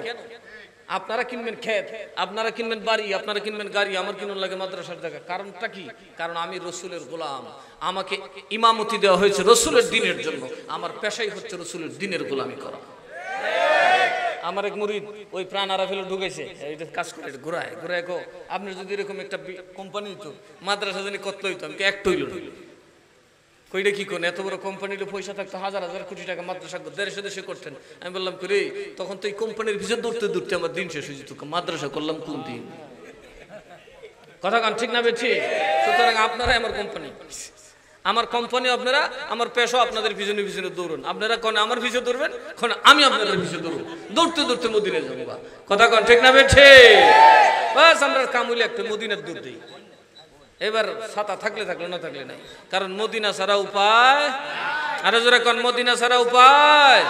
আপনারা কিনবেন ক্ষেত, আপনারা কিনবেন বাড়ি, আপনারা কিনবেন গাড়ি, আমার কিনুন লাগে মাদ্রাসার জায়গা। কারণটা কি? কারণ আমি রসুলের গোলাম, আমাকে ইমামতি দেওয়া হয়েছে রসুলের দিনের জন্য। আমার পেশাই হচ্ছে রসুলের দিনের গোলামি করা। আমার এক মুরিদ ওই প্রাণ আরাফেলে ঢুকেছে, এইটা কাজ করে ঘুরায় ঘুরায়। আপনার যদি এরকম একটা কোম্পানি হইতো, মাদ্রাসা জানি কত হইতো, আমি একটা হইল না। কইটা কি কোন এত বড় কোম্পানির পয়সা থাকতো, হাজার হাজার কোটি টাকা মাদ্রাসা দেশে দেশে করতেন। আমি বললাম করে তখন তো এই কোম্পানির ভিতরে দৌড়তে দৌড়তে আমার দিন শেষ হয়ে যেত। মাদ্রাসা করলাম কোন দিন? কথা কান ঠিক না বেঠি? সুতরাং আপনারাই আমার কোম্পানি, আমার কোম্পানি আপনারা, আমার পেশা আপনাদের পিছনে পিছনে দৌড়ুন। আপনারা কোন আমার পিছনে দৌড়বেন, কোন আমি আপনাদের পিছনে দৌড়ব, দৌড়তে দৌড়তে মদিনায় যাবো। কথা কান ঠিক না বেঠি? বাস আমরা কাম হইলে একটা মদিনার দৌড় দিই। এবার ছাতা থাকলে থাকলে, না থাকলে নাই। কারণ মদিনা ছাড়া উপায়, আরো জোরে কোন মদিনা ছাড়া উপায়।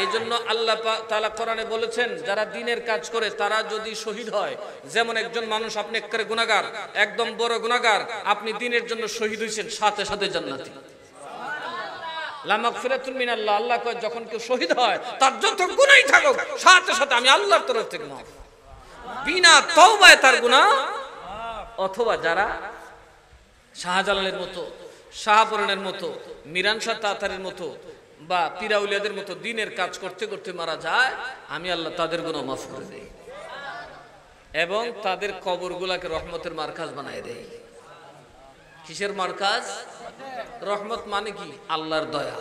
এই জন্য আল্লাহ তাআলা কোরআনে বলেছেন যারা দিনের কাজ করে তারা যদি শহীদ হয়, যেমন একজন মানুষ, আপনি একবারে গুনাহগার, একদম বড় গুনাহগার, আপনি দিনের জন্য শহীদ হয়েছেন, সাথে সাথে জান্নাতি। লা মাগফিরাতুন মিনাল্লাহ, আল্লাহ কয় যখন কেউ শহীদ হয় তার যত গুনাহই থাকুক সাথে সাথে আমি আল্লাহর তরফ থেকে মাফ, বিনা তওবায় তার গুনাহ। অথবা যারা শাহজালালের মতো, শাহপরানের মতো, মিরান শাহ তাতারের মতো বা পিরাউলিয়াদের মতো দিনের কাজ করতে করতে মারা যায়, আমি আল্লাহ তাদের গুনাহ মাফ করে দেই এবং তাদের কবরগুলাকে রহমতের মারকাজ বানায় দেই। কিসের মারকাজ? রহমত মানে কি? আল্লাহর দয়া।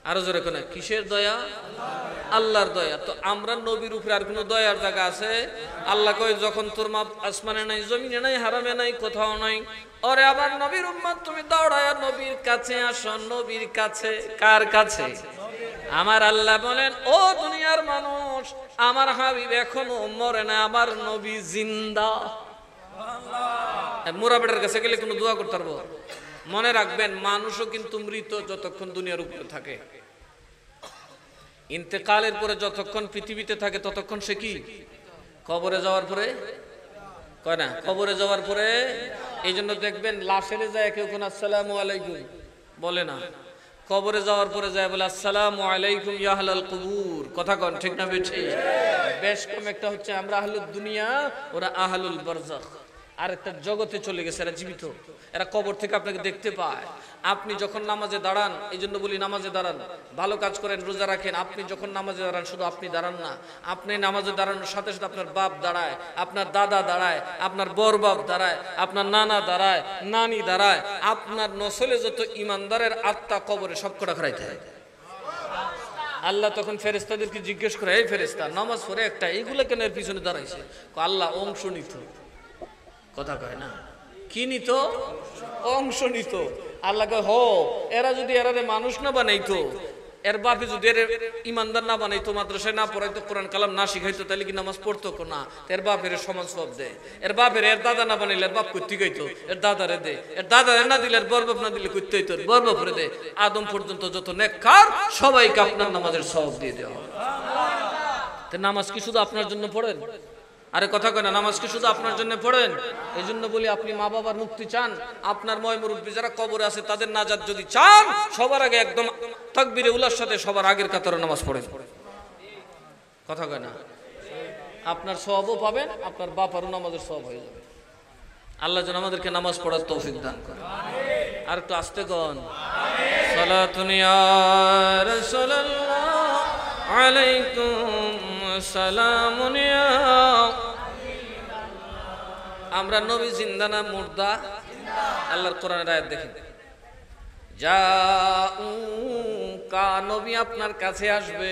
আরো জোরে কোন কিসের দয়া? আল্লাহর দয়া। তো আমরা নবীর উপরে আর কোনো দয়ার জায়গা আছে? আল্লাহ কয় যখন তোর মাপ আসমানে নাই, জমিনে নাই, হারামে নাই, কোথাও নাই, ওরে আবার নবীর উম্মত তুমি দৌড়ায়া নবীর কাছে আসো। নবীর কাছে? কার কাছে? আমার আল্লাহ বলেন, ও দুনিয়ার মানুষ, আমার হাবিব এখনো মরে না, আমার নবী জিন্দা। মুরা বেটার কাছে গেলে কোনো দোয়া করতে পারবো? মনে রাখবেন, মানুষও কিন্তু মৃত যতক্ষণ দুনিয়ার উপরে থাকে। ইন্তেকালের পরে যতক্ষণ পৃথিবীতে থাকে ততক্ষণ সে কি? কবরে যাওয়ার পরে কয় না, কবরে যাওয়ার পরে। এই জন্য দেখবেন লাশেরে যায় কেউ কোন আসসালামু আলাইকুম বলে না, কবরে যাওয়ার পরে যায় বলে আসসালামু আলাইকুম ইয়া আহলাল কুবুর। কথা কন ঠিক না বেঠিক? বেশ কম একটা হচ্ছে আমরা আহলুদ দুনিয়া, ওরা আহলুল বারজাখ। আর একটা জগতে চলে গেছে, এরা জীবিত, এরা কবর থেকে আপনাকে দেখতে পায়। আপনি যখন নামাজে দাঁড়ান, এই জন্য বলি নামাজে দাঁড়ান, ভালো কাজ করেন, রোজা রাখেন। আপনি যখন নামাজে দাঁড়ান, শুধু আপনি দাঁড়ান না, আপনি নামাজে দাঁড়ানোর সাথে সাথে আপনার বাপ দাঁড়ায়, আপনার দাদা দাঁড়ায়, আপনার বড় বাপ দাঁড়ায়, আপনার নানা দাঁড়ায়, নানি দাঁড়ায়। আপনার নসলে যত ইমানদারের আত্মা কবরে সব কটা খারাইতে হয়। আল্লাহ তখন ফেরেশতাদেরকে জিজ্ঞেস করে, এই ফেরেশতা, নামাজ পড়ে একটা, এইগুলো কেন এর পিছনে দাঁড়াইছে? আল্লাহ অংশ নিত। কথা কয় না, কি নিত? অংশ নিত। আল্লাহ কয়, হো, এরা যদি এরারে মানুষ না বানাইতো, এর বাপে যদি এর ইমানদার না বানাইতো, মাদ্রাসায় না পড়াইতো, কোরআন কালাম না শিখাইতো, তাহলে কি নামাজ পড়তো না? এর বাপের সমান সব দেয়। এর বাপের এর দাদা না বানাইলে এর বাপ করতে গাইতো, এর দাদারে দে। এর দাদারে না দিলে এর বড় বাপ না দিলে করতে হইতো, বড় বাপরে দে। আদম পর্যন্ত যত নেককার সবাইকে আপনার নামাজের সওয়াব দিয়ে দেওয়া। নামাজ কি শুধু আপনার জন্য পড়েন? আরে কথা কয় না, নামাজ কি শুধু আপনার জন্য পড়েন? এই জন্য বলি, আপনি মা বাবার মুক্তি চান, আপনার ময় মুরব্বী যারা কবরে আছে তাদের নাজাত যদি চান, সবার আগে একদম তাকবীরে উলার সাথে সবার আগের কাতারে নামাজ পড়েন। কথা কয় না, আপনার সওয়াবও পাবেন, আপনার বাপারও নামাজের সওয়াব হয়ে যাবে। আল্লাহ যেন আমাদেরকে নামাজ পড়ার তৌফিক দান করে। আর একটু আস্তে কন, সালাতুন ইয়া রাসূলুল্লাহ আলাইকুম সালামুন ইয়া। আমরা নবী জিন্দা না মুর্দা? আল্লাহর কোরআনের আয়াত দেখেন, জাউকা, নবী আপনার কাছে আসবে।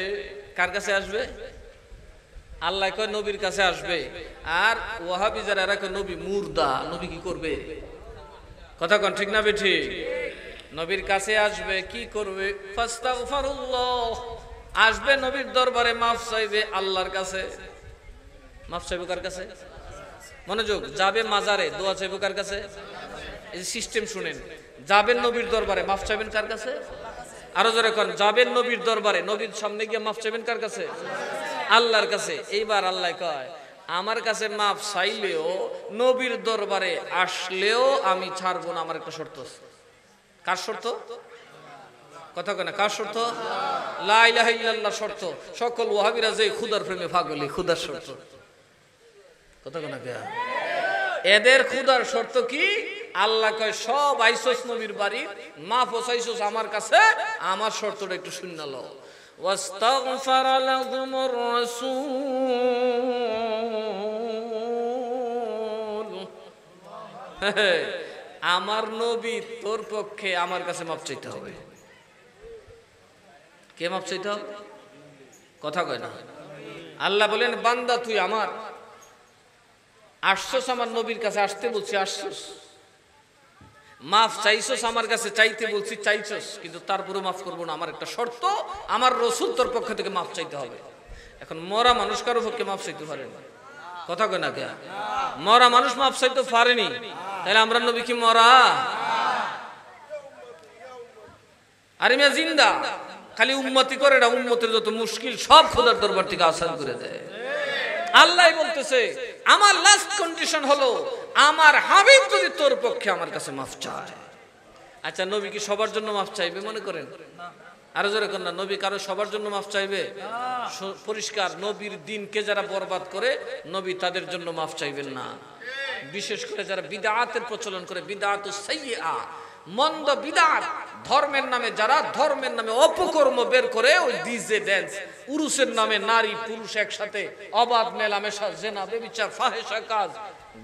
কার কাছে আসবে? আল্লাহ কয় নবীর কাছে আসবে। আর ওয়াহাবি যারা, এরা কয় নবী মুর্দা। নবী কি করবে? কথা কন ঠিক না বেঠিক? নবীর কাছে আসবে, কি করবে? ফাস্তাগফিরুল্লাহ, আসবে নবীর দরবারে, মাফ চাইবে আল্লাহর কাছে। মাফ চাইবে কার কাছে? মনোযোগ, যাবে মাজারে, দোয়া চাইবে কার কাছে? এই সিস্টেম শুনেন, যাবেন নবীর দরবারে, মাফ চাইবেন কার কাছে? আরো জোরে করেন, যাবেন নবীর দরবারে, নবীর সামনে গিয়ে মাফ চাইবেন কার কাছে? আল্লাহর কাছে। এইবার আল্লাহ কয়, আমার কাছে মাফ চাইলেও, নবীর দরবারে আসলেও আমি ছাড়বো না, আমার একটা শর্ত আছে। কার শর্ত? কথা কয় না, কার শর্ত? লা ইলাহা ইল্লাল্লাহ শর্ত। সকল ওয়াহাবিরা যে খুদার প্রেমে পাগল, খুদার শর্ত। কথা কয় না কে? এদের খুদার শর্ত কি? আল্লাহ কয়, সব আইসোস নবীর বাড়ি, মাফ চাইছোস আমার কাছে, আমার শর্তটা একটু শুনে নাও। ওয়াস্তাগফারা লাহুমুর রাসূল, আমার নবী তোর পক্ষে আমার কাছে মাফ চাইতে হবে। কে মাফ চাইতে হবে? কথা কয় না। আল্লাহ বলেন, বান্দা তুই আমার, আসছস আমার নবীর কাছে, আসতে বলছি আসছস, মাফ চাইছস আমার কাছে, চাইতে বলছি চাইছস, কিন্তু তারপরে মাফ করবো না, আমার একটা শর্ত, আমার রাসূল তোর পক্ষ থেকে মাফ চাইতে হবে। এখন মরা মানুষ কারো পক্ষে মাফ চাইতে পারে না। কথা কয় না কে? মরা মানুষ মাফ চাইতে পারেনি, তাহলে আমরা নবী কি মরা? আরে মিয়া জিন্দা, খালি উম্মতি করে না, উম্মতের যত মুশকিল সব খোদার দরবার থেকে আসান করে দেয়। আল্লাহ বলতেছে, আমার লাস্ট কন্ডিশন হলো, আমার হাবিব যদি তোর পক্ষে আমার কাছে মাফ চায়। আচ্ছা, নবী কি সবার জন্য মাফ চাইবে মনে করেন? আরো জোরে করেন না, নবী কারো সবার জন্য মাফ চাইবে? পরিষ্কার, নবীর দিনকে যারা বরবাদ করে, নবী তাদের জন্য মাফ চাইবেন না। বিশেষ করে যারা বিদআতের প্রচলন করে, বিদআতুস সাইয়্যিআ, মন্দ বিদআত, ধর্মের নামে যারা ধর্মের নামে অপকর্ম বের করে, ওই ডিজে ড্যান্স, উরুসের নামে নারী পুরুষ একসাথে অবাধ মেলামেশা, জিনা, ব্যভিচার, ফাহেশা কাজ,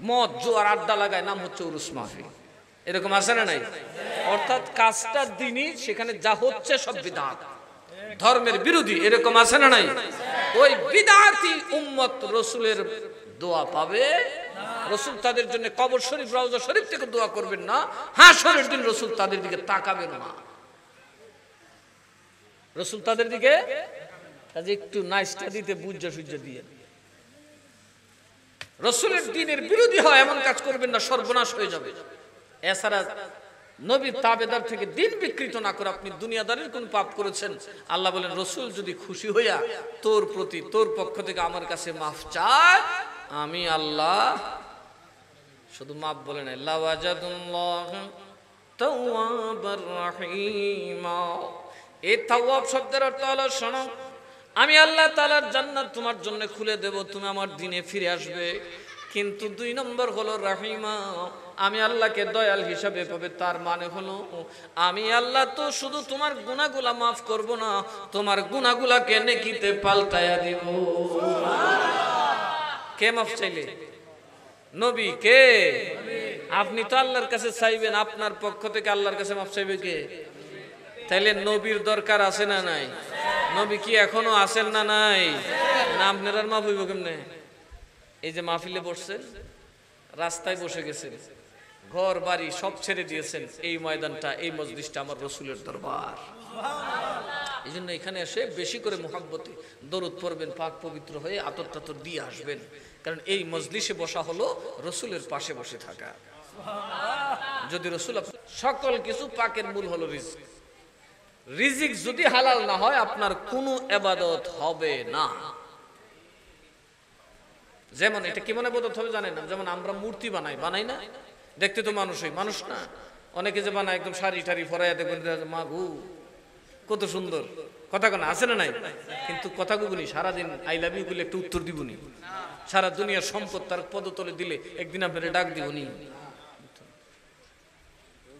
মদ জুয়ার আড্ডা লাগায়, নাম হচ্ছে উরুস মাহফিল। এরকম আছে না নাই? অর্থাৎ কাজটার দিনই সেখানে যা হচ্ছে সব বিদআত, ধর্মের বিরোধী। এরকম আছে না নাই? ওই বিদআতি উম্মত রাসূলের দোয়া পাবে? রাসূল তাদের জন্য কবর শরীফ, রওজা শরীফ থেকে দোয়া করবেন না, হাশরের দিন রাসূল তাদের দিকে তাকাবেন না। রসুল তাদের দিকে কাজে একটু নাইসটা দিতে বুঝা সুজ্জা দিয়ে। রসুলের দ্বীনের বিরোধী হয় এমন কাজ করবেন না, সর্বনাশ হয়ে যাবে। এছাড়া নবীর তাবেদার থেকে দিন বিকৃত না করে আপনি দুনিয়াদারির কোন পাপ করেছেন, আল্লাহ বলেন রসুল যদি খুশি হইয়া তোর প্রতি তোর পক্ষ থেকে আমার কাছে মাফ চায়, আমি আল্লাহ শুধু মাফ বলে নাই, লাওয়াজাদুল্লাহ তাওয়াবার রহিমা। এই তাওয়াব শব্দের অর্থ হলো শোনো, আমি আল্লাহ তাআলার জান্নাত তোমার জন্য খুলে দেব, তুমি আমার দিনে ফিরে আসবে। কিন্তু 2 নম্বর হলো রাহিমা, আমি আল্লাহকে দয়াল হিসাবে পাবে। তার মানে হলো আমি আল্লাহ তো শুধু তোমার গুনাহগুলা মাফ করব না, তোমার গুনাহগুলাকে নেকিতে পাল্টায়া দিব। কে মাফ চাইলে? নবী। কে? আপনি তো আল্লাহর কাছে চাইবেন, আপনার পক্ষ থেকে আল্লাহর কাছে মাফ চাইবে কে? তাইলে নবীর দরকার আছে না নাই? নবী কি এখনো আছেন না নাই? না আপনার আর মাফ হইব কেমনে? এই যে মাহফিলে বসছেন, রাস্তায় বসে গেছেন, ঘর বাড়ি সব ছেড়ে দিয়েছেন, এই ময়দানটা এই মজলিসটা আমার রসুলের দরবার। এই জন্য এখানে এসে বেশি করে মুহাব্বতে দরুদ পড়বেন, পাক পবিত্র হয়ে আতর টাতর দিয়ে আসবেন। কারণ এই মজলিসে বসা হলো রসুলের পাশে বসে থাকা। যদি রসুল, সকল কিছু পাকের মূল হলো রিজিক। রিজিক যদি হালাল না হয় আপনার কোনো ইবাদত হবে না। যেমন এটা কি মনে বোধ হবে জানেন না, যেমন আমরা মূর্তি বানাই না, দেখতে তো মানুষই, মানুষ না। অনেকে যে বানায় একদম শাড়ি টাড়ি ফরাইয়া দেখবেন, মা গু কত সুন্দর, কথা কেন আছে না নাই? কিন্তু কথা গুগুনি সারাদিন আই লাভ ইউ বলে একটু উত্তর দিবনি, সারা দুনিয়ার সম্পদ তার পদতলে দিলে একদিন আপনার ডাক দিবনি।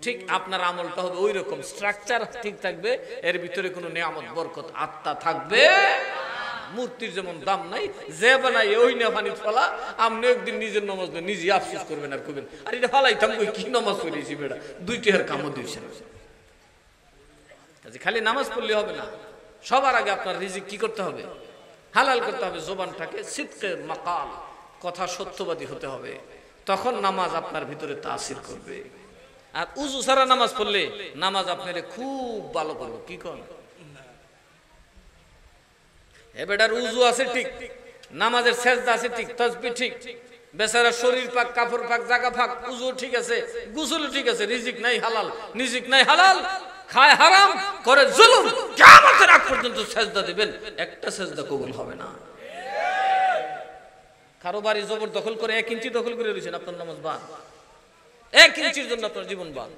ঠিক আপনার আমলটা হবে ওই রকম, স্ট্রাকচার ঠিক থাকবে, এর ভিতরে কোনো নিয়ামত বরকত আত্মা থাকবে। মূর্তির যেমন দাম নাই, যে বানাই ওই না পানি ফলা, আপনি একদিন নিজের নামাজ নিজে আফসোস করবেন আর করবেন, আর এটা ফালাইতাম ওই কি নামাজ পড়েছি বেটা, 2 টাকার কামও দিয়েছেন। খালি নামাজ পড়লে হবে না, সবার আগে আপনার রিজিক কি করতে হবে? হালাল করতে হবে। জবানটাকে সিদকের মাকাল, কথা সত্যবাদী হতে হবে, তখন নামাজ আপনার ভিতরে তাসির করবে। আর উজু ছাড়া নামাজ পড়লে নামাজ আপনারে খুব ভালো করবে। কি কর এবেটার উজু আছে ঠিক, নামাজের সেজদা আছে ঠিক, তাসবিহ ঠিক, বেচারা শরীর পাক, কাপড় পাক, জায়গা পাক, উজু ঠিক আছে, গোসল ঠিক আছে, রিজিক নাই হালাল, রিজিক নাই হালাল, খায় হারাম, করে জুলুম, কিয়ামতের আগ পর্যন্ত সেজদা দিবেন, একটা সেজদা কবুল হবে না। কারো বাড়ি জবর দখল করে 1 ইঞ্চি দখল করে রয়েছেন, আপনার নামাজ বাদ। 1 ইঞ্চির জন্য আপনার জীবন বাদ।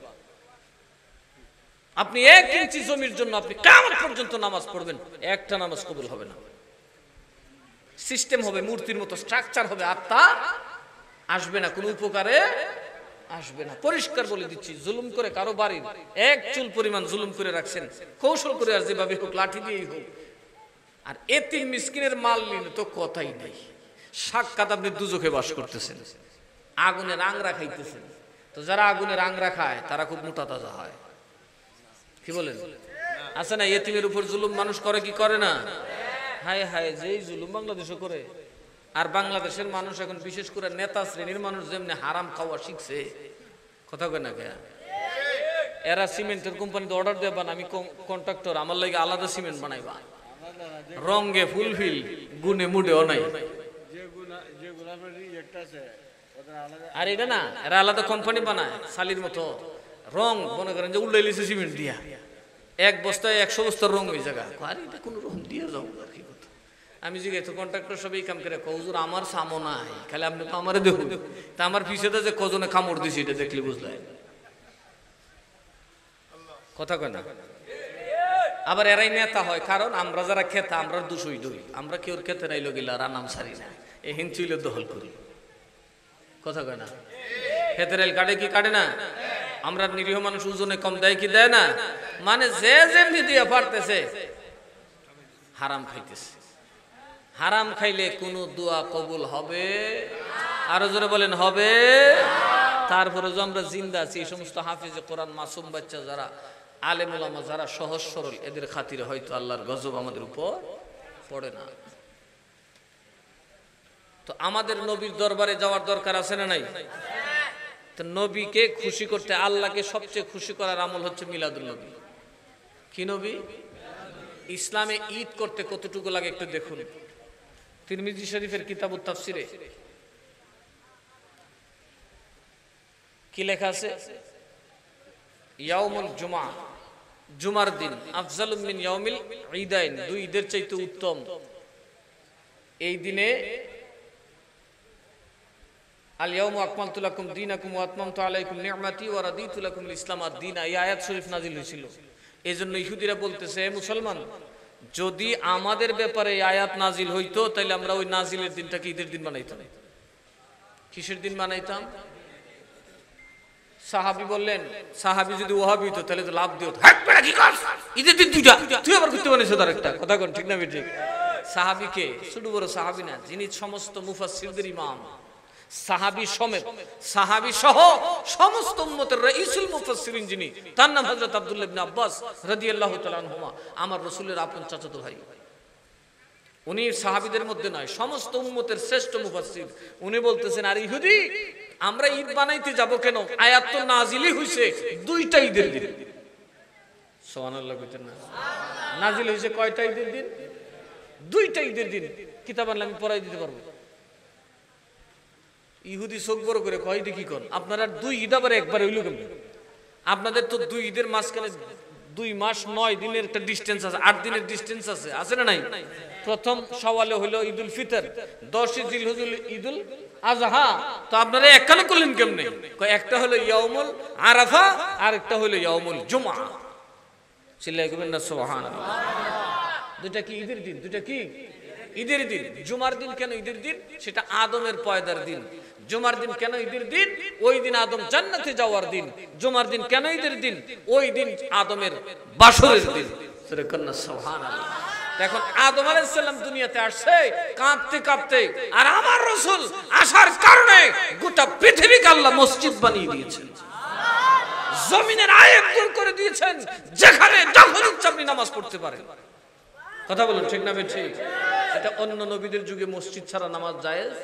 আপনি 1 ইঞ্চি জমির জন্য আপনি কিয়ামত পর্যন্ত নামাজ পড়বেন, একটা নামাজ কবুল হবে না। সিস্টেম হবে মূর্তির মতো, স্ট্রাকচার হবে, আত্মা আসবে না, কোনো উপকারে আসবে না। পরিষ্কার বলে দিচ্ছি, জুলুম করে কারো বাড়ির 1 চুল পরিমাণ জুলুম করে রাখছেন, কৌশল করে আর যেভাবে হোক, লাঠি দিয়েই হোক, আর এতিম মিসকিনের মাল নিলে তো কথাই নেই। সাক্ষাৎ আপনি দুজখে বাস করতেছেন, আগুনের আংরা খাইতেছেন। তো যারা আগুনের আংরা খায় তারা খুব মোটা তাজা হয়। কি বলেন? আছে না? এতিমের উপর জুলুম মানুষ করে কি করে না? হায় হায়, যেই জুলুম বাংলাদেশে করে। আর বাংলাদেশের মানুষ এখন বিশেষ করে নেতা শ্রেণীর মানুষ যেমনি হারাম খাওয়া শিখছে, কথা কয় না কে? এরা সিমেন্টের কোম্পানিতে অর্ডার দেবান, আমি কন্ট্রাক্টর, আমার লাগে আলাদা সিমেন্ট বানাইবা, রঙে ফুলফিল, গুনে মুডেও নাই। আর এটা না, এরা আলাদা কোম্পানি বানায়, শালির মতো রং মনে করেন যে উল্লাই লিছে সিমেন্ট দিয়া, 1 বস্তায় 100 বস্তার রং ওই জায়গা। আর এটা কোনো রং দিয়ে যাও আর কি কথা। আমি জিজ্ঞেস তো কন্ট্রাক্টর সবই কাম করে, হুজুর আমার সামো নাই, খালি আপনি তো আমারে দেখুন, তা আমার পিছেতে যে কজনে কামড় দিছি এটা দেখলে বুঝলেন, কথা কয় না? আবার এরাই নেতা হয়, কারণ আমরা যারা খেতা আমরা দুশোই ধরি, আমরা কেউ খেতে নাইলো গেলা রানাম সারি না, এ হিঞ্চুইলে দখল করি, কথা কয় না? খেতের এল কাটে কি কাটে না? আমরা নিরীহ মানুষ ওজনে কম দেয় কি দেয় না? মানে যে যেমনি দিয়ে পারতেছে হারাম খাইতেছে। হারাম খাইলে কোনো দোয়া কবুল হবে? আরো জোরে বলেন হবে? তারপরে যে আমরা জিন্দা আছি, এই সমস্ত হাফিজে কোরআন মাসুম বাচ্চা যারা, আলেম ওলামা যারা সহজ সরল, এদের খাতিরে হয়তো আল্লাহর গজব আমাদের উপর পড়ে না। তো আমাদের নবীর দরবারে যাওয়ার দরকার আছে না নাই? তো নবীকে খুশি করতে, আল্লাহকে সবচেয়ে খুশি করার আমল হচ্ছে মিলাদুল নবী। কি নবী? ইসলামে ঈদ করতে কতটুকু লাগে একটু দেখুন। তিরমিজি শরীফের কিতাবুত তাফসিরে কি লেখা আছে? ইয়াউমুল জুমা, জুমার দিন, আফজালুম মিন ইয়াউমিল ঈদাইন, দুই ঈদের চাইতে উত্তম। এই দিনে আল ইয়াউমু আকমালতু লাকুম দীনাকুম ওয়া আতমামতু আলাইকুম নি'মাতি ওয়া রাদিতু লাকুমুল ইসলাম আদ-দীন। এই আয়াত শরীফ নাজিল হয়েছিল। এজন্য ইহুদিরা বলতেছে, হে মুসলমান, যদি আমাদের ব্যাপারে এই আয়াত নাজিল হইতো তাহলে আমরা ওই নাজিলের দিনটাকে ঈদের দিন বানাইতাম। কিসের দিন বানাইতাম? সাহাবী বললেন, সাহাবী যদি ওয়াহাবি হতো তাহলে তো লাভ দিত। কি কর, ঈদের দিন দুইটা, তুই আবার করতে বানাইছ তার একটা কথা কোন ঠিক না ঠিক? সাহাবীকে, ছোট বড় সাহাবী না, যিনি সমস্ত মুফাসসিরদের ইমাম, সাহাবী সমেত, সাহাবী সহ সমস্ত উম্মতের রাইসুল মুফাসসিরিন যিনি, তার নাম হযরত আব্দুল্লাহ ইবনে আব্বাস রাদিয়াল্লাহু তাআলা আনহুমা, আমার রাসূলের আপন চাচাতো ভাই। উনি সাহাবীদের মধ্যে নয়, সমস্ত উম্মতের শ্রেষ্ঠ মুফাসসির। উনি বলতেছেন, আর ইহুদি, আমরা ঈদ বানাইতে যাব কেন? আয়াত তো নাজিলই হইছে দুইটা ঈদের দিন। সুবহানাল্লাহ কইতেন না? নাজিল হইছে কয়টা ঈদের দিন? দুইটা ঈদের দিন। কিতাব আনলে আমি পড়াই দিতে পারবো। ইহুদি চোখ বড় করে কয়, দেখি কোন আপনারা দুই ঈদ আবার একবার হইল কেমন? আপনাদের তো দুই ঈদের মাঝখানে 2 মাস 9 দিনের একটা ডিসটেন্স আছে, 8 দিনের ডিসটেন্স আছে, আছে না নাই? প্রথম শাওয়ালে হলো ঈদুল ফিতর, 10 জিলহজ ঈদুল আযহা। তো আপনারা একখানে করলেন কেমনে? কয় একটা হলো ইয়াউমুল আরাফা আর একটা হলো ইয়াউমুল জুমআ। চিল্লায় কইবেন না সুবহানাল্লাহ? দুইটা কি ঈদের দিন? দুইটা কি ঈদের দিন। জুমার দিন কেন ঈদের দিন? সেটা আদমের পয়দার দিন। জুমার দিন কেন ঈদের দিন? ওই দিন আদম জান্নাতে যাওয়ার দিন। জুমার দিন কেন ঈদের দিন? ওই দিন আদমের বাসরের দিন। সুবহানাল্লাহ। এখন আদম আলাইহিস সালাম দুনিয়াতে আসছে কাঁপতে কাঁপতে, আর আমার রাসূল আসার কারণে গোটা পৃথিবীকে আল্লাহ মসজিদ বানিয়ে দিয়েছেন, জমিনের আয়েব দূর করে দিয়েছেন, যেখানে যখন ইচ্ছা আপনি নামাজ পড়তে পারেন। কথা বলুন ঠিক না ঠিক? এটা অন্য নবীদের যুগে মসজিদ ছাড়া নামাজ জায়েজ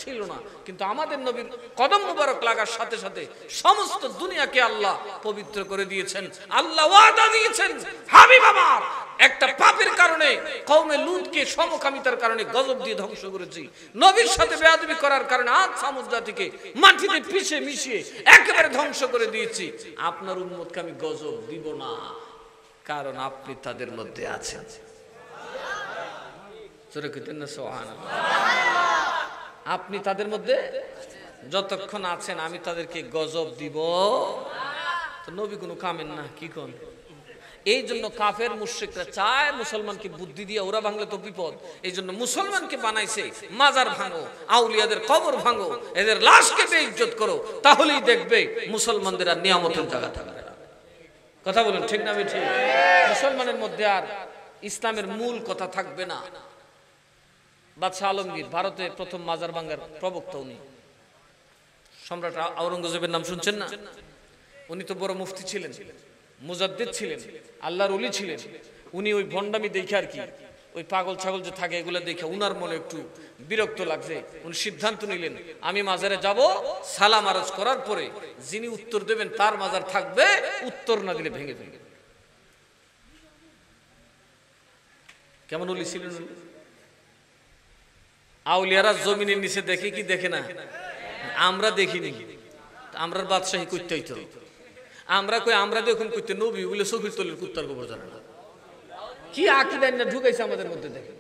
ছিল না, কিন্তু আমাদের নবীর কদম মুবারক লাগার সাথে সাথে সমস্ত দুনিয়াকে আল্লাহ পবিত্র করে দিয়েছেন। আল্লাহ ওয়াদা দিয়েছেন, হাবিব আমার একটা পাপের কারণে কওমে লূতকে সমকামিতার কারণে গজব দিয়ে ধ্বংস করেছি, নবীর সাথে বেয়াদবি করার কারণে আদ সামুদ জাতিকে মাটিতে পিষে মিশিয়ে একেবারে ধ্বংস করে দিয়েছি। আপনার উম্মতকে আমি গজব দিব না, কারণ আপনি তাদের মধ্যে আছেন। আপনি তাদের মধ্যে যতক্ষণ আছেন আমি তাদেরকে গজব দিব। তো নবী কোনো কামেন না, কি কোন? এই জন্য কাফের মুশরিকরা চায় মুসলমানকে বুদ্ধি দিয়ে, ওরা ভাঙলে তো বিপদ। এই জন্য মুসলমানকে বানাইছে মাজার ভাঙো, আউলিয়াদের কবর ভাঙো, এদের লাশকে বেইজ্জত করো, তাহলেই দেখবে মুসলমানদের আর নিয়ামতের জায়গা থাকবে না। কথা বলুন ঠিক না ঠিক? মুসলমানের মধ্যে আর ইসলামের মূল কথা থাকবে না। বাদশাহ আলমগীর ভারতে প্রথম মাজার ভাঙার প্রবক্তা, উনি সম্রাট আওরঙ্গজেবের নাম শুনছেন না? উনি তো বড় মুফতি ছিলেন, মুজাদ্দিদ ছিলেন, আল্লাহর ওলি ছিলেন। উনি ওই ভণ্ডামি দেখে আর কি, ওই পাগল ছাগল যে থাকে এগুলো দেখে উনার মনে একটু বিরক্ত লাগছে। উনি সিদ্ধান্ত নিলেন, আমি মাজারে যাব, সালাম আরজ করার পরে যিনি উত্তর দেবেন তার মাজার থাকবে, উত্তর না দিলে ভেঙে ভেঙে। কেমন ওলি ছিলেন? আউলিয়ারা জমিনের নিচে দেখে কি দেখে না? আমরা দেখিনি। আমরার বাদশাহী করতে হইতো, আমরা কই আমরা দেখুন করতে নবী বলে চোখের তলের কুত্তার গোবর জানা না। কি আকীদা না ঢুকাইছে আমাদের মধ্যে? দেখেন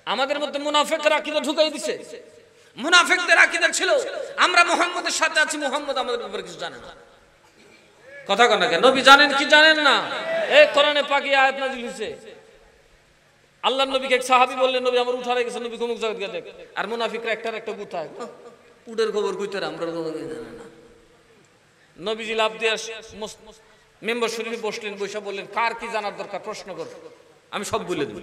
আমাদের মধ্যে মুনাফিকদের আকীদা ঢুকাই দিছে। মুনাফিকদের আকীদা ছিল আমরা মুহাম্মদের সাথে আছি, মুহাম্মদ আমাদের ব্যাপারে কিছু জানে না। কথা কন না কেন? নবী জানেন কি জানেন না? এই কোরআনে পাকে আয়াত নাযিল হইছে, আল্লাহর নবীকে এক সাহাবী বললেন, নবী আমার উঠারে গেছে, নবী ঘুমুক জায়গা গিয়ে দেখ। আর মুনাফিকরা একটার একটা গুতায়, উটের খবর কইতে আমরা জানে না। নবীজি লাভ দিয়ে মেম্বার শরীফে বসলেন, বৈশা বললেন, কার কি জানার দরকার প্রশ্ন কর, আমি সব বলে দেব।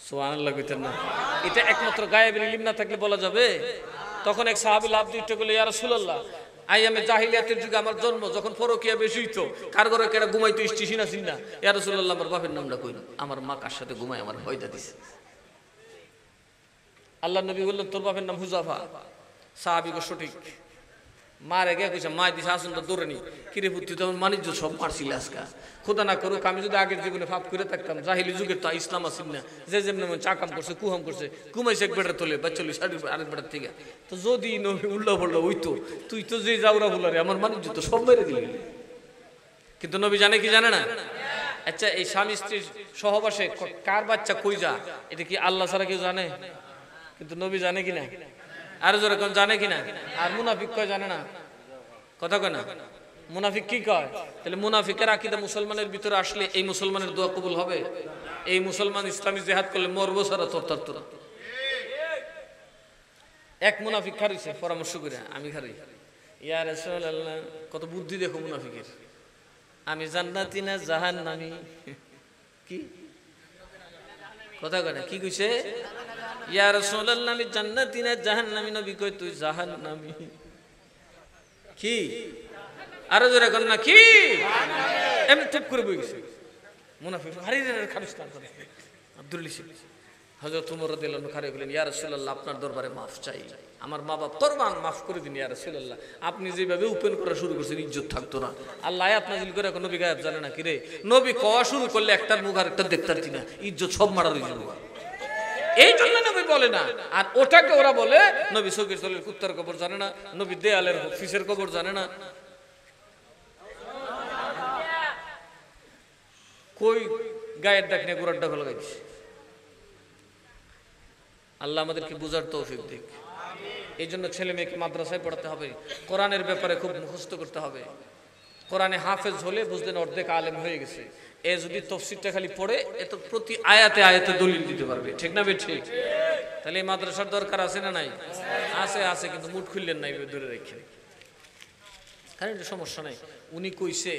সুবহানাল্লাহ কইতেন না? এটা একমাত্র গায়েবের ইলম না থাকলে বলা যাবে? তখন এক সাহাবী লাভ দিয়ে উঠে বলে, ইয়া রাসূলুল্লাহ, আইয়ামে জাহিলিয়াতের যুগে আমার জন্ম, যখন পরকিয়া বেশি হইতো, কার ঘরে কেডা ঘুমাইতো স্টেশন আছিস না, ইয়া রাসূলুল্লাহ আমার বাপের নামটা কই না, আমার মা কার সাথে ঘুমায় আমার ভয়টা দিছে। আল্লাহ নবী বললেন, তোর বাপের নাম হুযাফা। সাহাবী গো সঠিক, মারে গে কইছে মা দিছে আসুন তো দৌড়ে নি কিরে পুত্র তোমার মানিজ্য সব মারছিল আজকা খোদা না করুক আমি যদি আগের জীবনে পাপ করে থাকতাম জাহিলি যুগের তো ইসলাম আসিল না যে যেমন চাকাম করছে কুহাম করছে কুমাইছে এক বেটার তোলে বা চল্লিশ আরেক বেটার থেকে তো যদি নবী উল্লা পড়লো ওই তো তুই তো যে যাওরা বলারে আমার মানিজ্য তো সব মেরে দিলি কিন্তু নবী জানে কি জানে না আচ্ছা এই স্বামী স্ত্রীর সহবাসে কার বাচ্চা কই যা এটা কি আল্লাহ ছাড়া কেউ জানে কিন্তু নবী জানে কিনা আর জোরে কোন জানে কিনা আর মুনাফিক কয় জানে না কথা কয় না মুনাফিক কি কয় তাহলে মুনাফিকের আকীদা মুসলমানের ভিতরে আসলে এই মুসলমানের দোয়া কবুল হবে এই মুসলমান ইসলামী জিহাদ করলে মরবো সারা তোর এক মুনাফিক খারিছে পরামর্শ করে আমি খারি ইয়া রাসূলুল্লাহ কত বুদ্ধি দেখো মুনাফিকের আমি জান্নাতি না জাহান্নামী কি কথা কয় না কি কইছে ইয়া রাসূলুল্লাহ আমি জান্নাতি না জাহান্নামী নবী কই তুই জাহান্নামী কি আরো জোরে কর না কি এমনি চুপ করে বই গেছে মুনাফিক আরে খারিস্তান করে আব্দুল ইসিফ হযরত ওমর রাদিয়াল্লাহু আনহু খারে বলেন ইয়া রাসূলুল্লাহ আপনার দরবারে maaf চাই আমার মা বাপ কুরবান maaf করে দিন ইয়া রাসূলুল্লাহ আপনি যেভাবে ওপেন করা শুরু করেছেন ইজ্জত থাকতো না আল্লাহ আয়াত নাযিল করে এখন নবী গায়েব জানে না কি রে নবী কওয়া শুরু করলে একটার মুখ আর একটা দেখতার না ইজ্জত সব মারা হয়ে যাবে এই জন্য নবী বলে না আর ওটাকে ওরা বলে নবী সগীর তলের কুত্তার কবর জানে না নবী দেয়ালের ফিসের কবর জানে না কই গায়ের ডাক নিয়ে গোড়ার ডাক লাগাইছে আল্লাহ আমাদেরকে বুঝার তৌফিক দিক এই জন্য ছেলে মেয়েকে মাদ্রাসায় পড়াতে হবে কোরআনের ব্যাপারে খুব মুখস্থ করতে হবে কোরআনে হাফেজ হলে বুঝলেন অর্ধেক আলেম হয়ে গেছে এ যদি তাফসীরটা খালি পড়ে এত প্রতি আয়াতে আয়াতে দলিল দিতে পারবে ঠিক না বে ঠিক তাহলে এই মাদ্রাসার দরকার আছে না নাই আছে আছে কিন্তু মুঠ খুললেন নাই দূরে রেখে কারণ এটা সমস্যা নাই উনি কইছে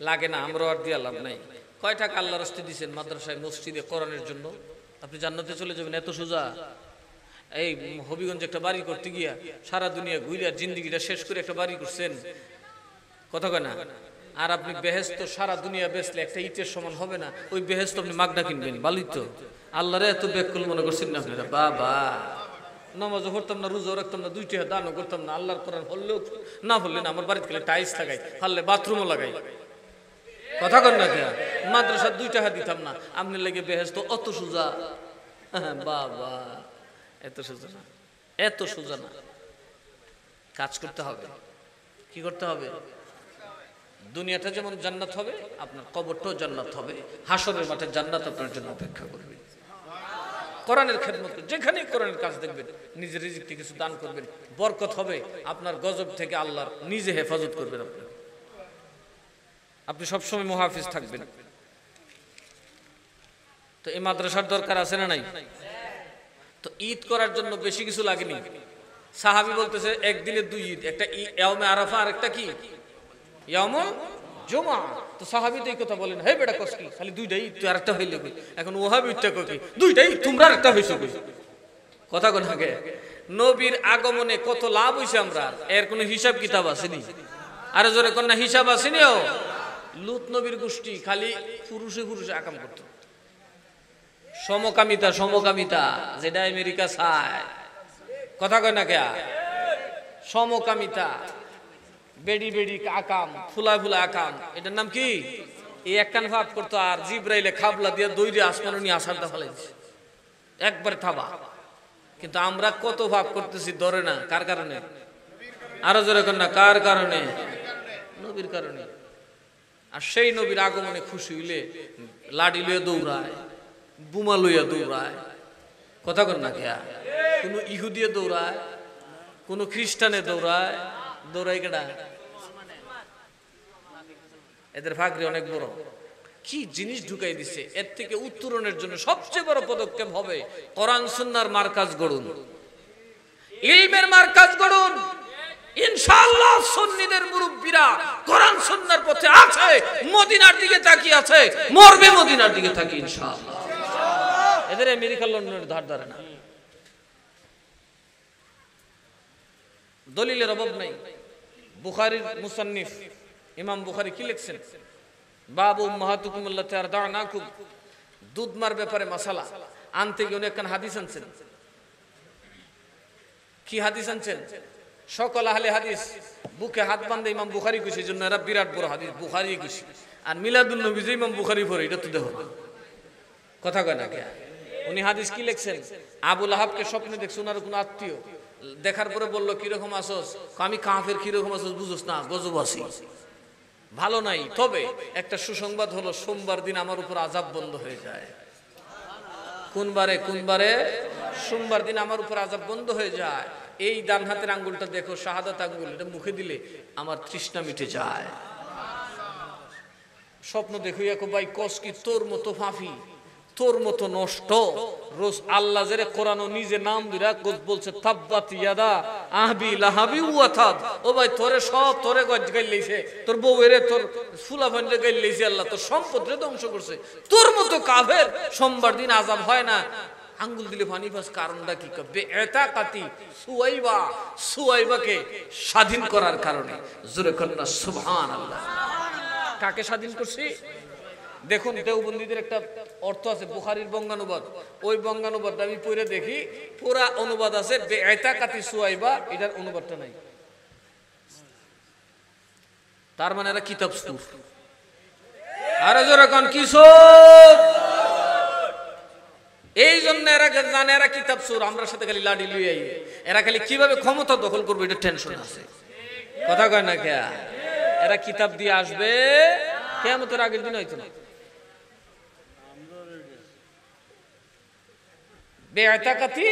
লাগে না আমরা আর দিয়া লাভ নাই কয় টাকা আল্লাহর রাস্তায় দিবেন মাদ্রাসায় মসজিদে কোরআনের জন্য আপনি জান্নাতে চলে যাবেন এত সোজা এই হবিগঞ্জে একটা বাড়ি করতে গিয়া সারা দুনিয়া ঘুরে জিন্দেগিটা শেষ করে একটা বাড়ি করছেন কথা কয় না আর আপনি বেহেশত সারা দুনিয়া বেচলে একটা ইটের সমান হবে না ওই বেহেশত আপনি মাগনা কিনবেন ভালোই তো আল্লাহরে এত বেকুল মনে করছেন না আপনারা বাবা নামাজও করতাম না রোজাও রাখতাম না দুইটা দানও করতাম না আল্লাহর কোরআন হলেও না বললেন আমার বাড়িতে গেলে টাইলস লাগাই হারলে বাথরুমও লাগাই কথা কন না কে মাদ্রাসা 2 টাকা দিতাম না আপনি লেগে বেহেশত অত সোজা বাবা এত সোজা না এত সোজা না কাজ করতে হবে কি করতে হবে দুনিয়াটা যেমন জান্নাত হবে আপনার কবরটাও জান্নাত হবে হাসরের মাঠে জান্নাত আপনার জন্য অপেক্ষা করবে কোরআনের খেদমত যেখানেই কোরআনের কাজ দেখবেন নিজের রিজিক থেকে কিছু দান করবেন বরকত হবে আপনার গজব থেকে আল্লাহ নিজে হেফাজত করবেন আপনি সব সময় মুহাফিজ থাকবেন তো এই মাদ্রাসার দরকার আছে না নাই তো ঈদ করার জন্য বেশি কিছু লাগেনি সাহাবী বলতেছে একদিনে 2 ঈদ একটা ইয়াউমে আরাফা আর একটা কি ইয়াউমুল জুমআ তো সাহাবী তো এই কথা বলেন হে বেটা কসকি খালি 2টাই ঈদ তো আরেকটা হইল কই এখন ওয়াহাবিটা কই 2টাই তোমরা আরেকটা হইছো কই কথা কোন আগে নবীর আগমনে কত লাভ হইছে আমরা এর কোনো হিসাব কিতাব আসেনি আর জোরে কোন না হিসাব আসেনিও লূত নবীর গোষ্ঠী খালি পুরুষে পুরুষে আকাম করত সমকামিতা যেটা আমেরিকা চায় কথা কয় না কে সমকামিতা বেডি আকাম ফুলা আকাম এটার নাম কি এই একখান ভাব করতো আর জিব্রাইলে খাবলা দিয়ে দইরে আসমান নিয়ে আসারটা ফেলাইছে একবার থাবা কিন্তু আমরা কত ভাব করতেছি ধরে না কার কারণে আরো জোরে কর না কার কারণে নবীর কারণে আর সেই নবীর আগমনে খুশি হইলে লাঠি লইয়া দৌড়ায় বোমা লইয়া দৌড়ায় কথা কর না কেয়া কোন ইহুদিয়ে দৌড়ায় কোন খ্রিস্টানে দৌড়ায় কেডা এদের ফাকরি অনেক বড় কি জিনিস ঢুকাই দিছে এর থেকে উত্তরণের জন্য সবচেয়ে বড় পদক্ষেপ হবে কোরআন সুন্নাহর মার্কাজ গড়ুন ইলমের মার্কাজ গড়ুন ইনশাআল্লাহ সুন্নিদের মুরব্বিরা কোরআন সুন্নাহর পথে আছে মদিনার দিকে তাকিয়ে আছে মরবে মদিনার দিকে তাকিয়ে ইনশাআল্লাহ এদের আমেরিকা লন্ডনের ধার ধারে না দলিলের অভাব নাই বুখারীর মুসান্নিফ ইমাম বুখারী কি লিখছেন বাবু উম্মাহাতুকুম আল্লাতী আরদানাকুম দুধ মার ব্যাপারে মাসালা আনতে গিয়ে অনেক হাদিস আনছেন কি হাদিস আনছেন সকল আহলে হাদিস বুকে হাত বাঁধে ইমাম বুখারী কইছে, জন্য এরা বিরাট বড় হাদিস বুখারী কইছে। আর মিলাদুন নবী যে ইমাম বুখারী পড়ে এটা তো দেখো না, কথা কয় না কে? উনি হাদিস কি লিখছেন? আবু লাহাবকে স্বপ্নে দেখছে ওনার কোন আত্মীয়, দেখার পরে বলল কিরকম আসোস? আমি কাফের, কিরকম আসোস বুঝোস না, গজব আছি, ভালো নাই। তবে একটা সুসংবাদ হলো সোমবার দিন আমার উপর আযাব বন্ধ হয়ে যায়। কোন বারে? সোমবার দিন আমার উপর আযাব বন্ধ হয়ে যায়। এই ডান হাতের আঙ্গুলটা দেখো, শাহাদাত আঙ্গুল, এটা মুখে দিলে আমার তৃষ্ণা মিটে যায়। স্বপ্ন দেখো ভাই, কস কি তোর মতো ফাঁফি, তোর মতো নষ্ট, রোজ আল্লাহ জেরে কোরআন নিজে নাম দিরা বলছে তাব্বাত ইয়াদা আহবি লাহাবি ওয়া তাব। ও ভাই তোরে সব তোরে গজ গাইলেইছে, তোর বউয়েরে তোর ফুলাফানরে গাইলেইছে, আল্লাহ তোর সম্পদরে ধ্বংস করছে। তোর মতো কাফের সোমবার দিন আযাব হয় না। আঙ্গুল দিলে পানি পাস, কারণটা কি? বেএতাকাতি সুয়াইবাকে স্বাধীন করার কারণে। জোরে কন্না সুবহানাল্লাহ। কাকে স্বাধীন করছি? দেখুন দেওবন্দীদের একটা অর্থ আছে, বুখারীর বঙ্গানুবাদ, ওই বঙ্গানুবাদটা আমি পড়ে দেখি, পুরা অনুবাদ আছে বেএতাকাতি সুয়াইবা, এটার অনুবাদটা নাই। তার মানে এরা কিতাব সুর। আরে জোরে কোন কিশোর, এই জন্য এরা জানে এরা কিতাব সুর। আমরা সাথে খালি লাডি লইয়াই, এরা খালি কিভাবে ক্ষমতা দখল করবে এটা টেনশন আছে, কথা কয় না কে? এরা কিতাব দিয়ে আসবে, কিয়ামতের আগের দিন হইতো না। বেআতাকাতি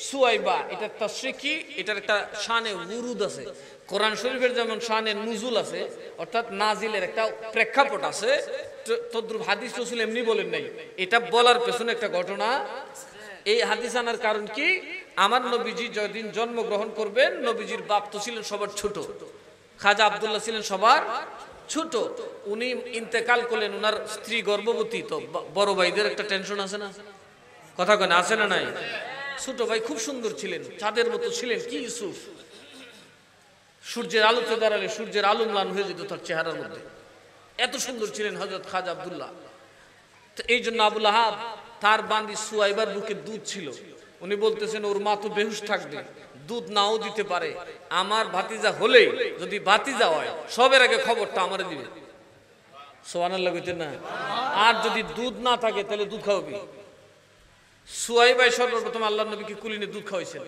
সুয়াইবা, এটা তাশরিকি, এটার একটা শানে উরুদ আছে। কোরআন শরীফের যেমন শানে নুজুল আছে, অর্থাৎ নাজিলের একটা প্রেক্ষাপট আছে, তদ্রুপ হাদিস রাসূল এমনি বলেন নাই, এটা বলার পেছনে একটা ঘটনা। এই হাদিস আনার কারণ কি? আমার নবীজি যেদিন জন্মগ্রহণ করবেন, নবীজির বাপ তো ছিলেন সবার ছোট, খাজা আব্দুল্লাহ ছিলেন সবার ছোট। উনি ইন্তেকাল করলেন, ওনার স্ত্রী গর্ভবতী, তো বড় ভাইদের একটা টেনশন আছে না, কথা কয় না, আছে না নাই? ছোট ভাই খুব সুন্দর ছিলেন, চাঁদের মতো ছিলেন, কি ইউসুফ, সূর্যের আলোতে দাঁড়ালে সূর্যের আলো ম্লান হয়ে যেত তার চেহারার মধ্যে, এত সুন্দর ছিলেন হযরত খাজা আব্দুল্লাহ। তো এই জন্য আবু লাহাব, তার বান্দি সুয়াইবার বুকে দুধ ছিল, উনি বলতেছেন ওর মা তো বেহুশ থাকবে, দুধ নাও দিতে পারে, আমার ভাতিজা হলেই, যদি ভাতিজা হয় সবের আগে খবরটা আমারে দিবে। সুবহানাল্লাহ কইতেন না? আর যদি দুধ না থাকে তাহলে দুধ খাওয়াবি। সুয়াইবাই সর্বপ্রথম আল্লাহর নবীকে কুলিনে দুধ খাওয়াইছেন,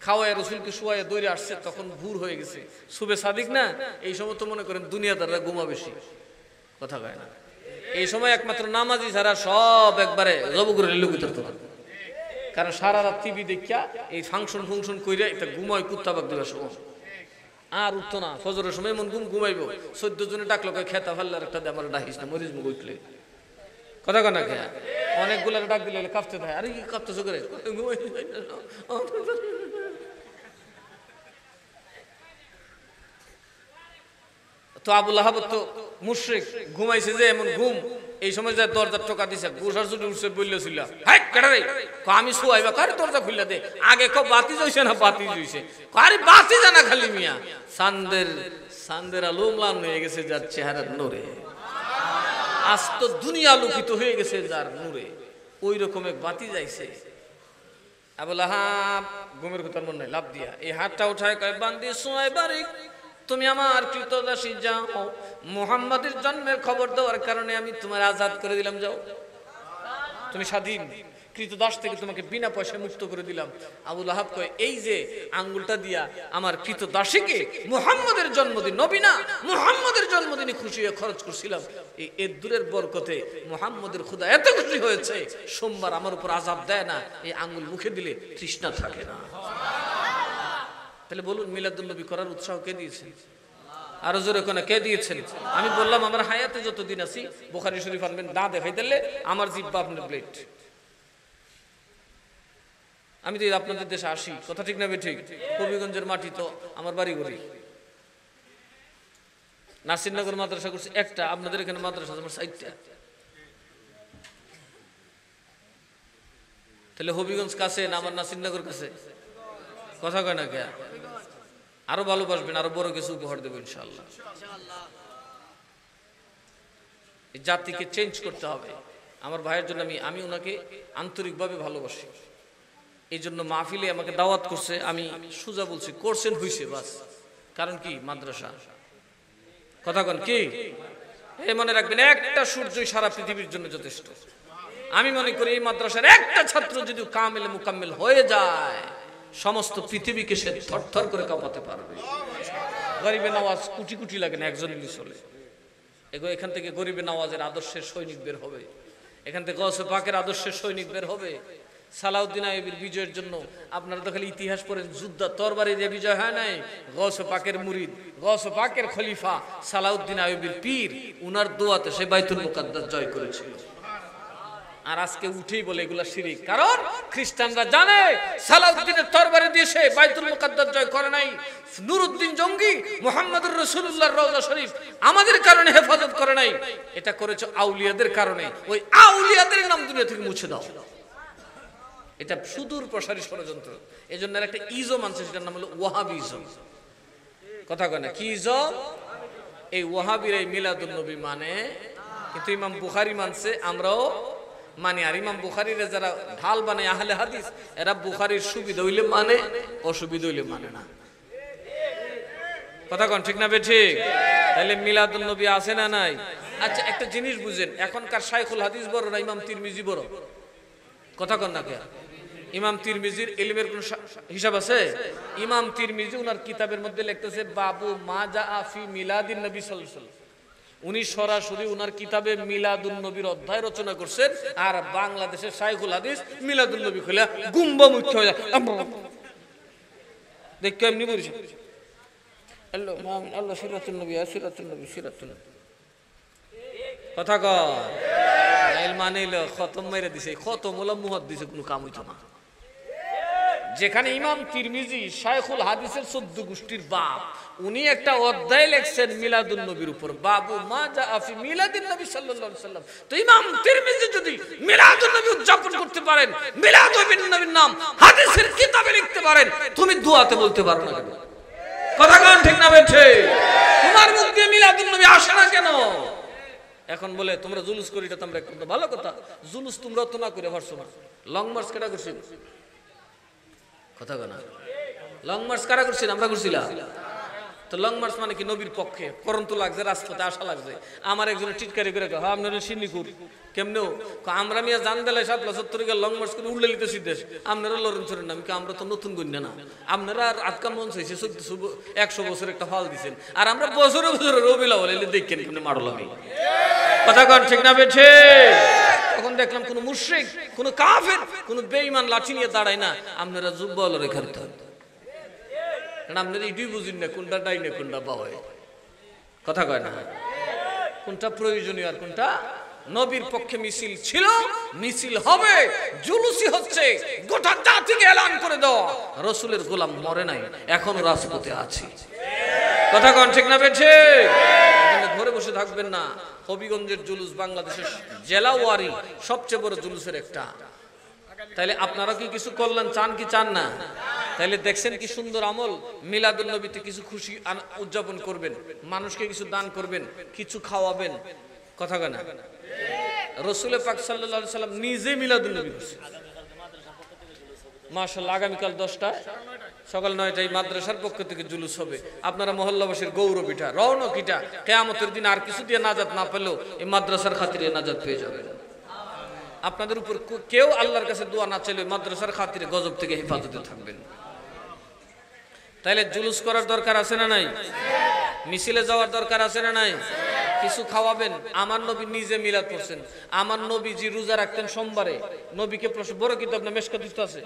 খাওয়ায় রসুলকে শুয়ায় দৌড়ে আসছে, তখন ভোর হয়ে গেছে, শুবে সাদিক না, এই সময় তো মনে করেন দুনিয়াদাররা ঘুমা বেশি, কথা কয় না। এই সময় একমাত্র নামাজি ছাড়া সব একবারে জব করে লুকিয়ে থাকতে পারে, কারণ সারা রাত টিভি দেখিয়া এই ফাংশন কইরা এটা ঘুমায় কুত্তা বাগ দেওয়ার সময় আর উঠতো না। ফজরের সময় এমন ঘুমাইবো, 14 জনে ডাকলো খেতা ফাল্লার একটা দে, আমার ডাকিস না, মরিস মুখ উঠলে, কথা কয় না কে? অনেকগুলো ডাক দিলে কাঁপতে থাকে, আরে কি কাঁপতেছো করে? তো আবু লাহাব তো মুশরিক, ঘুমাইছে যে এমন ঘুম, এই সময় যায় দরজার টোকা দিছে, গোসার ছুটি উঠছে, বললেছিল হাই কেডারে, আমি শুয়াইবা, কারে দরজা খুললা দে, আগে কো বাতি জ্বলছে না, বাতি জ্বলছে, আরে বাতি জানা খালি মিয়া, সান্দের আলো ম্লান হয়ে গেছে যার চেহারার নূরে, আজ তো দুনিয়া আলোকিত হয়ে গেছে যার নূরে, ওই রকম এক বাতি যাইছে। আবু লাহাব ঘুমের কথা মনে নাই, লাভ দিয়া এই হাতটা উঠায় কয়, বান্দি সুয়াইবারে তুমি আমার কৃতদাসী, যাও, মুহাম্মাদের জন্মের খবর দেওয়ার কারণে আমি তোমার আজাদ করে দিলাম, যাও, তুমি স্বাধীন, কৃতদাস থেকে তোমাকে বিনা পয়সায় মুক্ত করে দিলাম। আবু লাহাব কয়, এই যে আঙ্গুলটা দিয়া আমার কৃতদাসীকে মুহাম্মাদের জন্মদিন, নবী না মুহাম্মাদের জন্মদিনে খুশি হয়ে খরচ করছিলাম, এই এর দূরের বরকতে মুহাম্মাদের খোদা এত খুশি হয়েছে, সোমবার আমার উপর আযাব দেয় না, এই আঙ্গুল মুখে দিলে তৃষ্ণা থাকে না। তাহলে বলুন মিলাদুন নবী করার উৎসাহ কে দিয়েছেন? আরো জোরে কোন কে দিয়েছেন? আমি বললাম আমার হায়াতে যতদিন আছি বুখারী শরীফ আনবেন, না দেখাই দিলে আমার জিহ্বা আপনার প্লেট। আমি তো আপনাদের দেশে আসি, কথা ঠিক না ঠিক? কবিগঞ্জের মাটি তো আমার বাড়ি ঘড়ি, নাসিরনগর মাদ্রাসা করছি একটা, আপনাদের এখানে মাদ্রাসা আমার 4টা, তাহলে হবিগঞ্জ কাছে না আমার নাসিরনগর কাছে, কথা কয় না কে? আরো ভালোবাসবেন, আরো বড় কিছু উপহার দেবেন ইনশাআল্লাহ। এই জাতিকে চেঞ্জ করতে হবে। আমার ভাইয়ের জন্য আমি ওনাকে আন্তরিকভাবে ভালোবাসি, এই জন্য মাহফিলে আমাকে দাওয়াত করছে, আমি সোজা বলছি করছেন হইছে বাস, কারণ কি? মাদ্রাসা। কথা কন কি? এই মনে রাখবেন, একটা সূর্যই সারা পৃথিবীর জন্য যথেষ্ট। আমি মনে করি এই মাদ্রাসার একটা ছাত্র যদি কামিল মুকাম্মিল হয়ে যায়, সমস্ত পৃথিবীকে সে থরথর করে কাঁপাতে পারবে। গরিবে নওয়াজ কোটি কোটি লাগে না, একজন মিলে চলে। এখান থেকে গরিবে নওয়াজের আদর্শের সৈনিক বের হবে, এখান থেকে গৌসে পাকের আদর্শের সৈনিক বের হবে। সালাউদ্দিন আইয়ুবীর বিজয়ের জন্য আপনারা তো খালি ইতিহাস পড়েন, যুদ্ধ তরবারি দিয়ে বিজয় হয় নাই। গৌসে পাকের মুরিদ, গৌসে পাকের খলিফা সালাউদ্দিন আইয়ুবীর পীর, উনার দোয়াতে সে বাইতুল মুকাদ্দাস জয় করেছিল। আর আজকে উঠেই বলে এগুলা শিরিক, কারণ খ্রিস্টানরা জানে সালাউদ্দিনের তরবারি দিয়ে সে বাইতুল মুকাদ্দাস জয় করে নাই। নুরউদ্দিন জঙ্গি মুহাম্মদুর রাসূলুল্লাহর রওজা শরীফ আমাদের কারণে হেফাজত করে নাই, এটা করেছে আউলিয়াদের কারণে। ওই আউলিয়াদের নাম দুনিয়া থেকে মুছে দাও। এটা সুদূর প্রসারী ষড়যন্ত্র। এজন্য একটা ইজম আনছে, সেটার নাম হলো ওয়াহাবিজম। কথা কয় না কি ইজম? এই ওয়াহাবির এই মিলাদুন নবী মানে, কিন্তু ইমাম বুখারী মানছে, আমরাও মানি। আর ইমাম বুখারীর যারা ঢাল বানায় আহলে হাদিস, এরা বুখারীর সুবিধা হইলে মানে, অসুবিধা হইলে মানে না। কথা কন ঠিক না বেঠিক? তাহলে মিলাদুন নবী আছে না নাই? আচ্ছা একটা জিনিস বুঝেন, এখনকার শাইখুল হাদিস বড় না ইমাম তিরমিজি বড়? কথা কন না কে? ইমাম তিরমিজির ইলমের কোন হিসাব আছে? ইমাম তিরমিজি উনার কিতাবের মধ্যে লিখতেছে বাবু মা জাআ ফি মিলাদিন নবী সাল্লাল্লাহু আলাইহি ওয়াসাল্লাম। উনি সরাসরি উনার কিতাবে মিলাদুন নবীর অধ্যায় রচনা করছেন। আর বাংলাদেশের শাইখুল হাদিস মিলাদুন নবী খুলে গুম্বা মুখ্য হয়ে যায়। দেখ কেমনি বলছে, আল্লাহ মুহাম্মদ আল্লাহ সিরাতুন নবী সিরাতুন নবী সিরাতুন নবী। কথা কয় নাইল মানেল খতম মেরে দিছে, খতম হলো মুহাদ্দিসে কোনো কাম হইতো না। যেখানে ইমাম তিরমিজি শাইখুল হাদিসের 14 গোষ্ঠীর বাপ, উনি একটা অধ্যায় লিখছেন মিলাদুন নবীর উপর, বাবু মা জাআ ফি মিলাদিন নবী সাল্লাল্লাহু আলাইহি ওয়াসাল্লাম। তো ইমাম তিরমিজি যদি মিলাদুন নবী উদযাপন করতে পারেন, মিলাদুন নবীর নাম হাদিসের কিতাবে লিখতে পারেন, তুমি দোয়াতে বলতে পারো না কেন? কথা কোন ঠিক না বেঠে? তোমার মুখ দিয়ে মিলাদুন নবী আসে না কেন? এখন বলে তোমরা জুলুস করি, এটা তোমরা একদম ভালো কথা। জুলুস তোমরা তো না করে পারছো না। লং মার্চ কেটা করছি? কথা না, লং মার্চ কারা করছেন? আমরা করছিলাম। তো লং মার্চ মানে কি? নবীর পক্ষে করন্ত লাগছে, রাজপথে আসা লাগছে। আমার একজন টিটকারি করে হ্যাঁ আপনারা সিন্নিকুর কেমনেও আমরা মিয়া জান দেলে ৭৭ লং মার্চ করে উল্লে লিতেছি দেশ, আপনারা লড়েন চড়েন না। আমি আমরা তো নতুন গণ্য না, আপনারা আর আটকা মন চাইছে ১০০ বছর একটা ফল দিচ্ছেন, আর আমরা বছরে বছরে রবিলা বলে দেখেন কেমনি মারো লাগে। কথা কন ঠিক না বেঠে? তখন দেখলাম কোন মুশরিক, কোন কাফের, কোন বেঈমান লাঠি নিয়ে দাঁড়ায় না, আপনারা যুব্বা লড়াই করতে হয়। কারণ আপনারা এটাই বুঝেন না কোনটা ডাইনে কোনটা বাওয়ে। কথা কয় না, কোনটা প্রয়োজনীয় আর কোনটা। নবীর পক্ষে মিছিল ছিল, মিছিল হবে, জুলুসি হচ্ছে, গোটা জাতিকে এলান করে দাও রাসূলের গোলাম মরে নাই, এখনো রাজপথে আছে। কথা কন ঠিক না বেঠে? ঘরে বসে থাকবেন না। হবিগঞ্জের জুলুস বাংলাদেশের জেলা ওয়ারি সবচেয়ে বড় জুলুসের একটা। তাইলে আপনারা কি কিছু করলেন, চান কি চান না? তাইলে দেখছেন কি সুন্দর আমল। মিলাদুন নবীতে কিছু খুশি উদযাপন করবেন, মানুষকে কিছু দান করবেন, কিছু খাওয়াবেন। কথা কয় না? রাসূল পাক সাল্লাল্লাহু আলাইহি সাল্লাম নিজে মিলাদুন নবী করছেন। মাশাআল্লাহ, আগামীকাল 10টায় সকাল 9টায় মাদ্রাসার পক্ষ থেকে জুলুস হবে। আপনারা মহল্লাবাসীর গৌরব এটা, রৌনক এটা। কিয়ামতের দিন আর কিছু দিয়ে নাজাত না পেলেও এই মাদ্রাসার খাতিরে নাজাত পেয়ে যাবেন। আপনাদের উপর কেউ আল্লাহর কাছে দোয়া না চাইলে মাদ্রাসার খাতিরে গজব থেকে হেফাজতে থাকবেন। তাইলে জুলুস করার দরকার আছে না নাই? মিছিলে যাওয়ার দরকার আছে না নাই? কিছু খাওয়াবেন। আমার নবী নিজে মিলাদ পড়ছেন। আমার নবীজি রোজা রাখতেন সোমবারে। নবীকে প্রশ্ন, বড় কিতাব না মেশকাত আছে,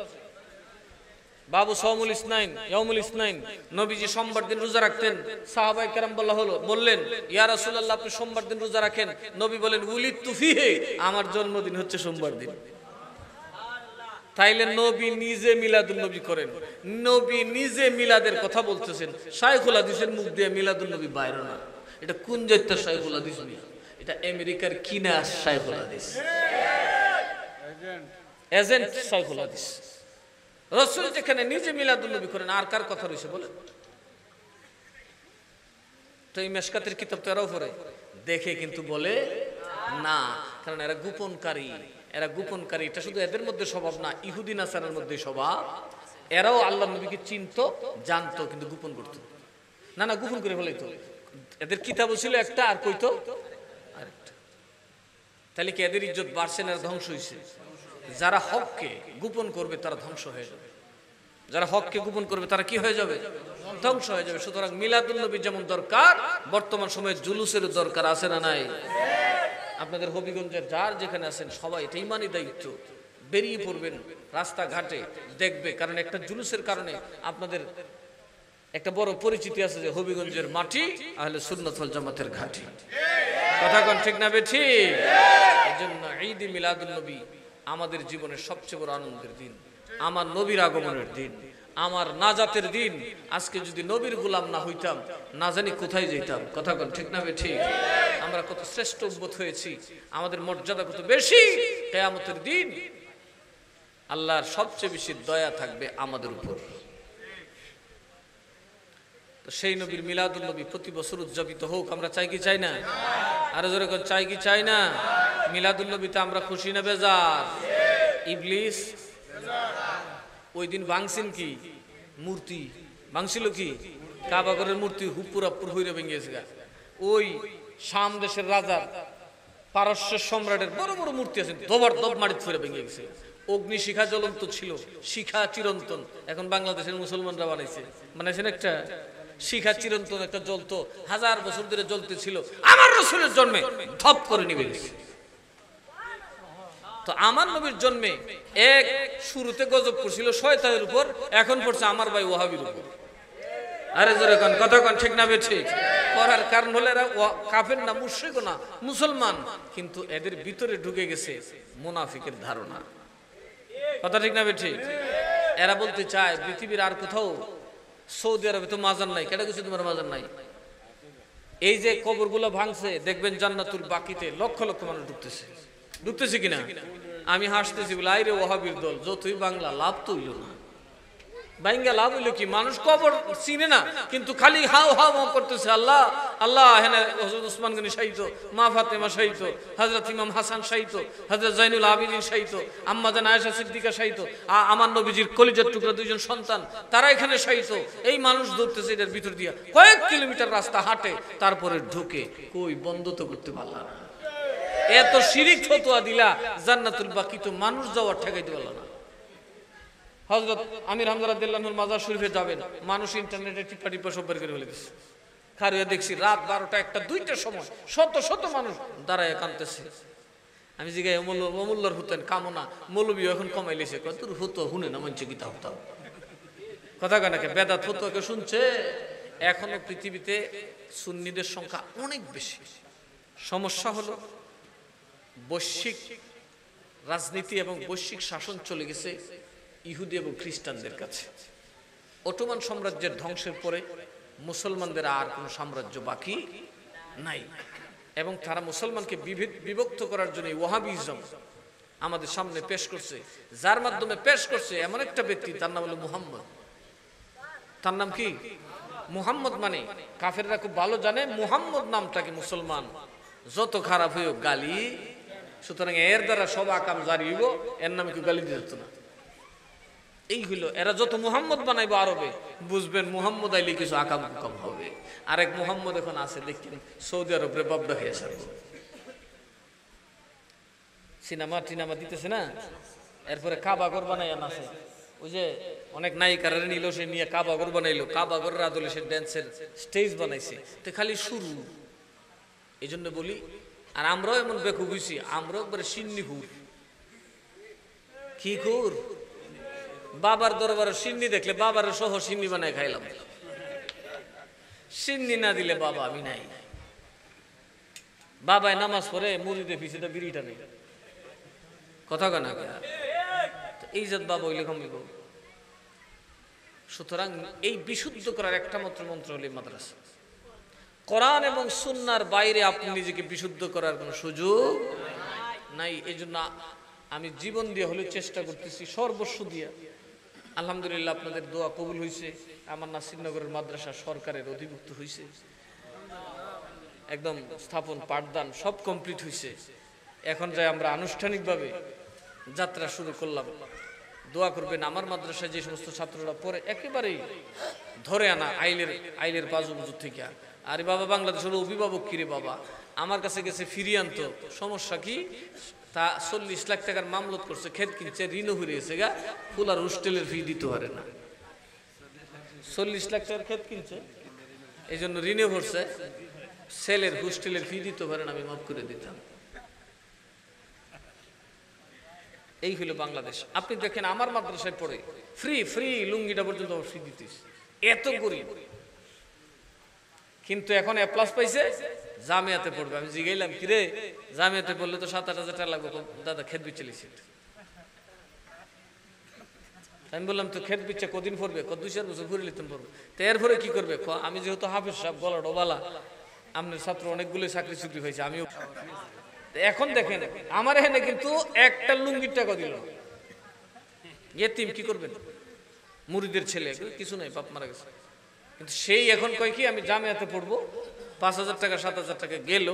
বাবু সাওমুল ইসনাইন ইয়াউমুল ইসনাইন। নবীজি সোমবার দিন রোজা রাখতেন। সাহাবায়ে কেরাম বললেন, ইয়া রাসূলুল্লাহ আপনি সোমবার দিন রোজা রাখেন। নবী বলেন, উলিদতু ফিহি, আমার জন্মদিন হচ্ছে সোমবার দিন। তাইলে নবী নিজে মিলাদুন নবী করেন, নবী নিজে মিলাদের কথা বলতেছেন। শাইখুল হাদিসের মুখ দিয়ে মিলাদুন নবী বাইরে না। এটা কোন জাতের শাইখুল হাদিস? এটা আমেরিকার কিনা শাইখুল হাদিস, এজেন্ট শাইখুল হাদিস। রাসূল যেখানে নিজে মিলাদুন নবী করেন, আর কার কথা রয়েছে বলেন? তো এই মেশকাতের কিতাব তো এরাও পড়ে, দেখে কিন্তু বলে না, কারণ এরা গোপনকারী। এরা গোপনকারী। এটা শুধু এদের মধ্যে স্বভাব না, ইহুদি নাসারার মধ্যে স্বভাব। এরাও আল্লাহর নবীকে চিনতো, জানতো, কিন্তু গোপন করতো। না না গোপন করে ফেলাইতো। এদের কিতাবও ছিল একটা, আর কইতো আরেকটা। তাহলে কি এদের ইজ্জত বাড়ছে না ধ্বংস হয়েছে? যারা হককে গোপন করবে তারা ধ্বংস হয়ে যাবে, যারা হককে গোপন করবে তারা কি হয়ে যাবে? ধ্বংস হয়ে যাবে। সুতরাং মিলাদুন নবী যেমন দরকার, বর্তমান সময়ে জুলুসের দরকার আছে না নাই? আপনাদের হবিগঞ্জের যার যেখানে আছেন সবাই এটা ইমানি দায়িত্ব, বেরিয়ে পড়বেন রাস্তাঘাটে, দেখবে। কারণ একটা জুলুসের কারণে আপনাদের একটা বড় পরিচিতি আছে যে হবিগঞ্জের মাটি আহলে সুন্নাত ওয়াল জামাতের ঘাঁটি। কথা কোন ঠিক না বেঠি? এই জন্য ঈদ মিলাদুন নবী আমাদের জীবনের সবচেয়ে বড় আনন্দের দিন, আমার নবীর আগমনের দিন, আমার নাজাতের দিন। আজকে যদি নবীর গোলাম না হইতাম, না জানি কোথায় যেতাম। কথা কোন ঠিক না বেঠি? আমরা কত শ্রেষ্ঠ উম্মত হয়েছি, আমাদের মর্যাদা কত বেশি। কিয়ামতের দিন আল্লাহর সবচেয়ে বেশি দয়া থাকবে আমাদের উপর। তো সেই নবীর মিলাদুন নবী প্রতি বছর উদযাপিত হোক, আমরা চাই কি চাই না? আরো জোরে কোন চাই কি চাই না? মিলাদুন নবীতে আমরা খুশি না বেজার? ইবলিস ওই দিন ভাঙছেন কি মূর্তি, ভাঙছিল কি কাবাগরের মূর্তি, হুপুরাপুর হইরে ভেঙে গেছে। ওই শাম দেশের রাজার, পারস্যের সম্রাটের বড় বড় মূর্তি আছে, দবার দব মাটিত ফিরে ভেঙে গেছে। অগ্নি শিখা জ্বলন্ত ছিল, শিখা চিরন্তন। এখন বাংলাদেশের মুসলমানরা বানাইছেন একটা শিখা চিরন্তন, একটা জ্বলতো, 1000 বছর ধরে জ্বলতে ছিল। আমার রাসূলের জন্মে ধপ করে নিভে গেছে। তো আমার নবীর জন্মে এক শুরুতে গজব পড়ছিল শয়তানের উপর, এখন পড়ছে আমার ভাই ওয়াহাবির উপর। আরে জোরে কোন কথা কোন ঠিক না বেঠি? পড়ার কারণ হলো এরা কাফের না, মুশরিক না, মুসলমান, কিন্তু এদের ভিতরে ঢুকে গেছে মুনাফিকের ধারণা। কথা ঠিক না বেঠি? এরা বলতে চায় পৃথিবীর আর কোথাও, সৌদি আরবে তো মাজার নাই। কেটে গেছে তোমার মাজার নাই? এই যে কবরগুলো ভাঙছে, দেখবেন জান্নাতুল বাকিতে লক্ষ লক্ষ মানুষ ঢুকতেছে কিনা? আমি হাসতেছি বলে আইরে ওয়াহাবির দল, যতই বাংলা লাভ তো হইল না। বাইঙ্গা লাভ হইলো কি? মানুষ কবর চিনে না, কিন্তু খালি হাও হাও করতেছে আল্লাহ আল্লাহ। হ্যাঁ, হযরত ওসমান গনি শাহিদ, মা ফাতেমা শাহিদ, হযরত ইমাম হাসান শাহিদ, হযরত জাইনুল আবিদিন শাহিদ, আম্মা জান আয়েশা সিদ্দিকা শাহিদ, আমার নবীজির কলিজার টুকরা দুইজন সন্তান, তারা এখানে শাহিদ। এই মানুষ দৌড়তেছে এটার ভিতর দিয়া, কয়েক কিলোমিটার রাস্তা হাঁটে, তারপরে ঢুকে কই বন্ধ তো করতে পারল না। এত শিরিক ফতোয়া দিলা, জান্নাতুল বাকি তো মানুষ যাওয়ার ঠেকাইতে পারল না। হযরত আমির হামজা রাদিয়াল্লাহু আনহুর মাজার শরীফে যাবেন, মানুষ ইন্টারনেটে টিপা টিপা সব বের করে ফেলে দিচ্ছে। খারিয়া দেখছি রাত 12টা 1টা 2টার সময় শত শত মানুষ দাঁড়ায় কাঁদতেছে। আমি জিগাই অমূল্যর হুতেন কামনা মৌলবী এখন কমাই লিছে, কত হুতো হুনে না মানছে কি তাও তাও কথা কানাকে বেদাত ফতোয়াকে শুনছে। এখনো পৃথিবীতে সুন্নিদের সংখ্যা অনেক বেশি। সমস্যা হলো বৈশ্বিক রাজনীতি এবং বৈশ্বিক শাসন চলে গেছে ইহুদি এবং খ্রিস্টানদের কাছে। অটোমান সাম্রাজ্যের ধ্বংসের পরে মুসলমানদের আর কোনো সাম্রাজ্য বাকি নাই, এবং তারা মুসলমানকে বিভক্ত করার জন্য ওয়াহাবিজম আমাদের সামনে পেশ করছে, যার মাধ্যমে পেশ করছে এমন একটা ব্যক্তি, তার নাম হলো মুহাম্মদ। তার নাম কি? মুহাম্মদ। মানে কাফেররা খুব ভালো জানে মুহাম্মদ নামটাকে মুসলমান যত খারাপ হইও গালি, সুতরাং এর দ্বারা সব আকাম জারি হইব, এর নামে কেউ গালি দিত না। এই হইল, এরা যত মুহাম্মদ বানাইবো আরবে, বুঝবেন মুহাম্মদ আইলে কিছু আকাম কম হবে। আরেক মুহাম্মদ এখন আছে, দেখেন সৌদি আরবে বাবদা হয়ে আসবে, সিনেমা টিনামা দিতেছে না, এরপরে কাবাগর বানাই আনাছে। ওই যে অনেক নায়িকারা নিল, সে নিয়ে কাবাগর বানাইলো, কাবাগরের আদলে সে ড্যান্সের স্টেজ বানাইছে। তো খালি শুরু, এই জন্য বলি। আর আমরাও এমন বেকুব হইছি, আমরাও একবারে সিন্নি হুর। কি খুর? বাবার দরবারে সিন্নি দেখলে বাবার সহ সিন্নি বানায় খাইলাম, সিন্নি না দিলে বাবা আমি নাই। বাবায় নামাজ পড়ে মুড়িতে পিছিয়ে বিড়িটা নেই, কথা কানা এই জাত বাবা হইলে কমিব। সুতরাং এই বিশুদ্ধ করার একটা মাত্র মন্ত্র হলে মাদ্রাসা। কোরআন এবং সুন্নাহর বাইরে আপনি নিজেকে বিশুদ্ধ করার কোনো সুযোগ নাই। এই জন্য আমি জীবন দিয়ে হলে চেষ্টা করতেছি, সর্বস্ব দিয়া। আলহামদুলিল্লাহ আপনাদের দোয়া কবুল হয়েছে। আমার নাসিরনগরের মাদ্রাসা সরকারের অধিভুক্ত হয়েছে, একদম স্থাপন পাঠদান সব কমপ্লিট হয়েছে। এখন যাই আমরা আনুষ্ঠানিকভাবে যাত্রা শুরু করলাম। দোয়া করবেন আমার মাদ্রাসায় যে সমস্ত ছাত্ররা পড়ে একেবারেই ধরে আনা আইলের বাজু বুজু থেকে, আরে বাবা বাংলাদেশ হলো অভিভাবক কিরে বাবা, আমার কাছে গেছে ফিরিয়ে আনতো, সমস্যা কি, তা 40 লাখ টাকার মামলত করছে, ক্ষেত কিনছে, ঋণও হয়েছে গা, ফুল আর হোস্টেলের ফি দিতে পারে না। 40 লাখ টাকার ক্ষেত কিনছে, এই জন্য ঋণে ভরছে, ছেলের হোস্টেলের ফি দিতে পারে না, আমি মাফ করে দিতাম। এই হলো বাংলাদেশ। আপনি দেখেন আমার মাদ্রাসায় পড়ে ফ্রি লুঙ্গিটা পর্যন্ত ফ্রি দিতেছে, এত গরিব, কিন্তু এখন এ প্লাস পাইছে, জামিয়াতে পড়বে। আমি জিগাইলাম কিরে জামিয়াতে পড়লে তো 7-8 হাজার টাকা লাগবে, দাদা ক্ষেত বিচ্ছে লিছি। আমি বললাম তো ক্ষেত বিচ্ছে কদিন পড়বে, 2-4 বছর ঘুরে লিখতাম পড়বো, তো এরপরে কি করবে, আমি যেহেতু হাফেজ সাহেব গলা ডোবালা, আপনার ছাত্র অনেকগুলো চাকরি চুকরি হয়েছে, আমিও। এখন দেখেন আমার এখানে কিন্তু একটা লুঙ্গির টাকা দিল, ইয়েতিম কি করবেন, মুরিদের ছেলে, কিছু নাই, বাপ মারা গেছে, কিন্তু সেই এখন কয় কি আমি জামিয়াতে পড়বো, 5,000 টাকা 7,000 টাকা গেল,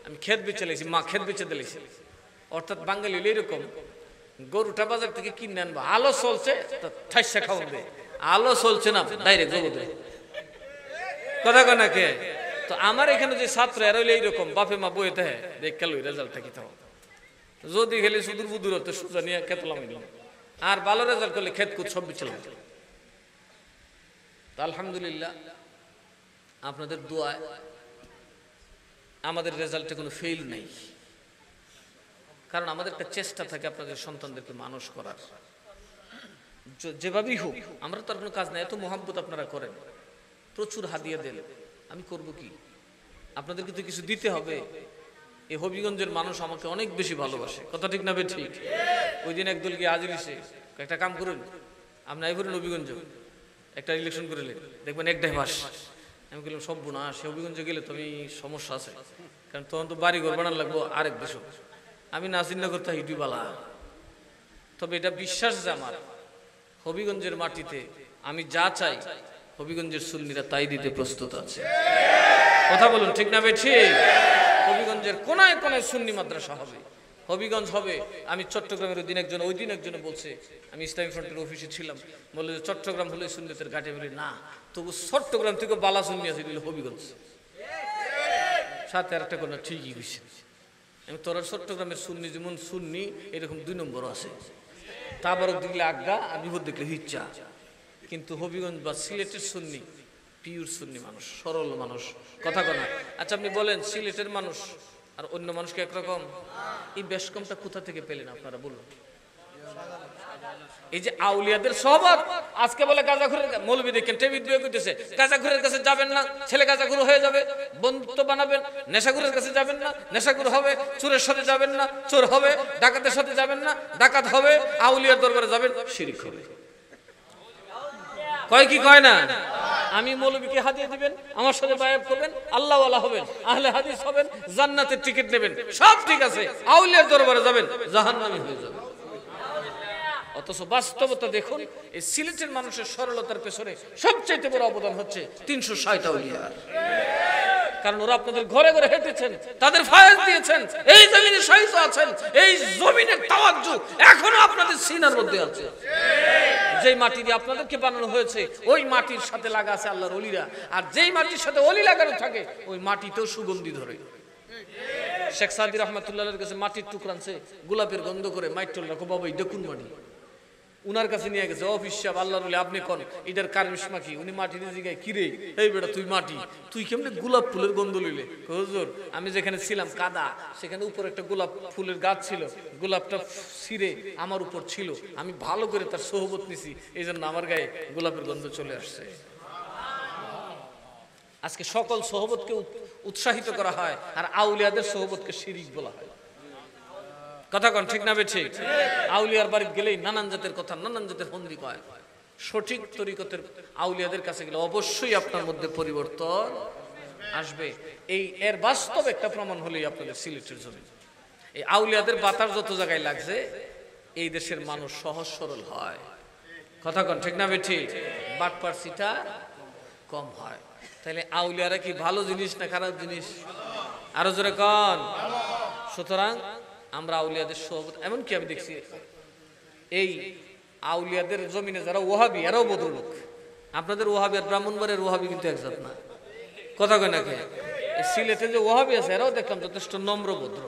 আমি ক্ষেত বেচে লেছি, মা ক্ষেত বেচে দিলেছি। অর্থাৎ বাঙালি হলো এরকম, গরুটা বাজার থেকে কিনে আনবো, আলো চলছে ঠাইসা খাওয়ান দেয়, আলো চলছে না ডাইরেক্ট গরু দেয়, কথা কয় না কে? তো আমার এখানে যে ছাত্র এরা হইলে এইরকম, বাপে মা বইতে হ্যাঁ দেখ গেল রেজাল্টটা কি থাও, যদি খেলে সুদূর বুদুর হতো সোজা নিয়ে খেতলাম, আর ভালো রেজাল্ট করলে ক্ষেত কুদ সব বিচলাম। আলহামদুলিল্লাহ আপনাদের দোয়ায় আমাদের রেজাল্টে কোনো ফেল নেই, কারণ আমাদের একটা চেষ্টা থাকে আপনাদের সন্তানদেরকে মানুষ করার, যেভাবেই হোক। আমরা তো আর কোনো কাজ নাই, এত মোহাব্বত আপনারা করেন, প্রচুর হাদিয়া দেন, আমি করব কি, আপনাদেরকে তো কিছু দিতে হবে। এই হবিগঞ্জের মানুষ আমাকে অনেক বেশি ভালোবাসে, কথা ঠিক না বে ঠিক? ওই দিন একদল গিয়ে হাজির হয়েছে, একটা কাম করুন আপনি এই বলুন হবিগঞ্জ একটা ইলেকশন করে দেখবেন একটাই মাস। আমি বললাম সব না, সে হবিগঞ্জে গেলে তো আমি সমস্যা আছে, কারণ তখন তো বাড়ি ঘর বানান লাগবো আরেক দেশ, আমি নাজিরনগর তা হিটুবালা। তবে এটা বিশ্বাস যে আমার হবিগঞ্জের মাটিতে আমি যা চাই হবিগঞ্জের সুন্নিরা তাই দিতে প্রস্তুত আছে, কথা বলুন ঠিক না বে ঠিক? হবিগঞ্জের কোনায় কোনায় সুন্নি মাদ্রাসা হবে, হবিগঞ্জ হবে। আমি চট্টগ্রামের ওই দিন একজনে বলছে, আমি ইসলামী ফ্রন্টের অফিসে ছিলাম, বললো যে চট্টগ্রাম হলে সুন্নিতের ঘাটে, বলি না তবু চট্টগ্রাম থেকে বালা সুন্নি আছে দিল হবিগঞ্জ, সাথে আরেকটা কোনো ঠিকই হয়েছে। আমি তোরা চট্টগ্রামের সুন্নি যেমন সুন্নি এরকম 2 নম্বর আছে, তাবারক দেখলে আজ্ঞা আর বিপদ দেখলে হিচ্ছা, কিন্তু হবিগঞ্জ বা সিলেটের সুন্নি পিওর সুন্নি মানুষ, সরল মানুষ, কথা কনা। আচ্ছা আপনি বলেন সিলেটের মানুষ আর অন্য মানুষকে একরকম, এই বেশকমটা কোথা থেকে পেলেন আপনারা বলুন? এই যে আউলিয়াদের স্বভাব, আজকে বলে গাঁজাখুরের মৌলবী দেখেন টিভি দিয়ে কইতেছে গাঁজাখুরের কাছে যাবেন না, ছেলে গাঁজাখুর হয়ে যাবে, বন্ধুত্ব বানাবেন, নেশাখুরের কাছে যাবেন না, নেশাখুর হবে, চোরের সাথে যাবেন না, চোর হবে, ডাকাতের সাথে যাবেন না, ডাকাত হবে, আউলিয়ার দরবারে যাবেন, শিরক হবে। কয় কি কয় না? আমি মৌলবীকে হাদিয়া দিবেন, আমার সাথে বায়াত করবেন, আল্লাহওয়ালা হবেন, আহলে হাদিস হবেন, জান্নাতের টিকিট নেবেন, সব ঠিক আছে, আউলিয়ার দরবারে যাবেন, জাহান্নামী হয়ে যাবেন। অথচ বাস্তবতা দেখুন, এই সিলেটের মানুষের সরলতার পেছনে সবচেয়ে বড় অবদান হচ্ছে 360 আউলিয়া, কারণ ওরা আপনাদের ঘরে ঘরে হেঁটেছেন, তাদের ফায়েজ দিয়েছেন, এই জমিনে শহীদ আছেন, এই জমিনের তাওয়াজ্জু এখনো আপনাদের সিনার মধ্যে আছে। যেই মাটি দিয়ে আপনাদেরকে বানানো হয়েছে ওই মাটির সাথে লাগা আছে আল্লাহর ওলিরা, আর যেই মাটির সাথে ওলি লাগানো থাকে ওই মাটিতেও সুগন্ধি ধরে। শেখ সাদি রহমাতুল্লাহর কাছে মাটির টুকরা আনছে, গোলাপের গন্ধ করে মাইটল রাখো বাবা এটা কোন মাটি, উনার কাছে নিয়ে গেছে, অফিস সাহেব আল্লাহর ওলি আপনি কোন এটার কারিশমা কি? উনি মাটি দিয়ে জিগায় কিরে এই বেটা তুই মাটি, তুই কেমনে গোলাপ ফুলের গন্ধ লইলে? হুজুর আমি যেখানে ছিলাম কাদা, সেখানে উপর একটা গোলাপ ফুলের গাছ ছিল, গোলাপটা ছিঁড়ে আমার উপর ছিল, আমি ভালো করে তার সোহবত নিছি, এই জন্য আমার গায়ে গোলাপের গন্ধ চলে আসছে। আজকে সকল সোহবতকে উৎসাহিত করা হয়, আর আউলিয়াদের সোহবতকে শিরিক বলা হয়, কথা কন ঠিক না বে ঠিক? আউলিয়ার বাড়ি গেলেই নানান জাতের কথা, নানান জাতের ফন্দি কয়। সঠিক তরিকতের আউলিয়াদের কাছে গেলে অবশ্যই আপনার মধ্যে পরিবর্তন আসবে। এর বাস্তব একটা প্রমাণ হলেই আপনাদের সিলেটের জমি, এই আউলিয়াদের বাতাস যত জায়গায় লাগছে এই দেশের মানুষ সহজ সরল হয়, কথা কন ঠিক না বে ঠিক? বাটপারসিটা কম হয়। তাহলে আউলিয়ারা কি ভালো জিনিস না খারাপ জিনিস? আরো জোরে কন। সুতরাং আমরা আউলিয়াদের সোহবত, এমনকি আমি দেখছি এই আউলিয়াদের জমিনে যারা ওহাবি এরাও ভদ্রলোক। আপনাদের ওহাবি আর ব্রাহ্মণবাড়ির ওহাবি কিন্তু একসাথে না, কথা কয় নাকি? সিলেটে যে ওহাবি আছে এরাও দেখলাম যথেষ্ট নম্র ভদ্র,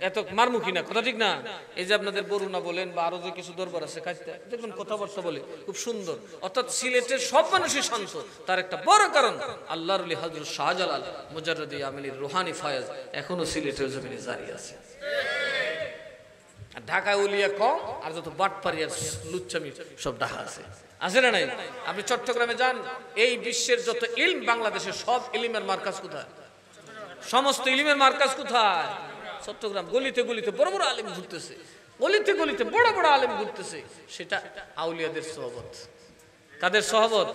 এত মারমুখী না, কথা ঠিক না? এই যে আপনাদের বরুণা বলেন বা আরো যে কিছু দরবার আছে কাজটা দেখুন কথাবার্তা বলে খুব সুন্দর। অর্থাৎ সিলেটের সব মানুষই শান্ত। তার একটা বড় কারণ আল্লাহর ওলি হযরত শাহজালাল মুজাররদি আমিনীর রুহানি ফায়েজ এখনো সিলেটের জমিনে জারি আছে। আর ঢাকায় উলিয়া কম, আর যত বাটপারি আর লুচ্চামি সব ঢাকা আছে, আছে না নাই? আপনি চট্টগ্রামে যান, এই বিশ্বের যত ইলম বাংলাদেশের সব ইলমের মার্কাজ কোথায়? সমস্ত ইলমের মার্কাজ কোথায়? চট্টগ্রাম। গলিতে গলিতে বড় বড় আলেম ঘুরতেছে, গলিতে গলিতে বড় বড় আলেম ঘুরতেছে। সেটা আউলিয়াদের সহবত। কাদের সহবত?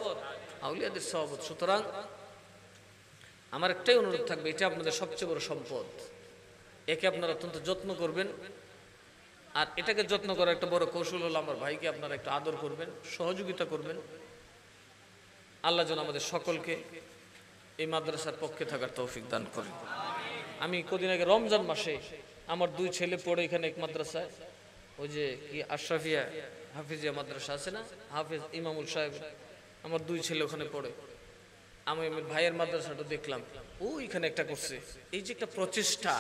আউলিয়াদের সহবত। সুতরাং আমার একটাই অনুরোধ থাকবে, এটা আপনাদের সবচেয়ে বড় সম্পদ, একে আপনারা অত্যন্ত যত্ন করবেন। আর এটাকে যত্ন করার একটা বড় কৌশল হলো আমার ভাইকে আপনারা একটু আদর করবেন, সহযোগিতা করবেন। আল্লাহ যেন আমাদের সকলকে এই মাদ্রাসার পক্ষে থাকার তৌফিক দান করেন। আমি কদিন আগে রমজান মাসে আমার দুই ছেলে পড়ে এখানে এক মাদ্রাসায়, ওই যে কি আশরাফিয়া হাফিজিয়া মাদ্রাসা আছে না, হাফিজ ইমামুল সাহেব, আমার দুই ছেলে ওখানে পড়ে। আমি আমার ভাইয়ের মাদ্রাসাটা দেখলাম, ওইখানে একটা করছে। এই যে একটা প্রচেষ্টা,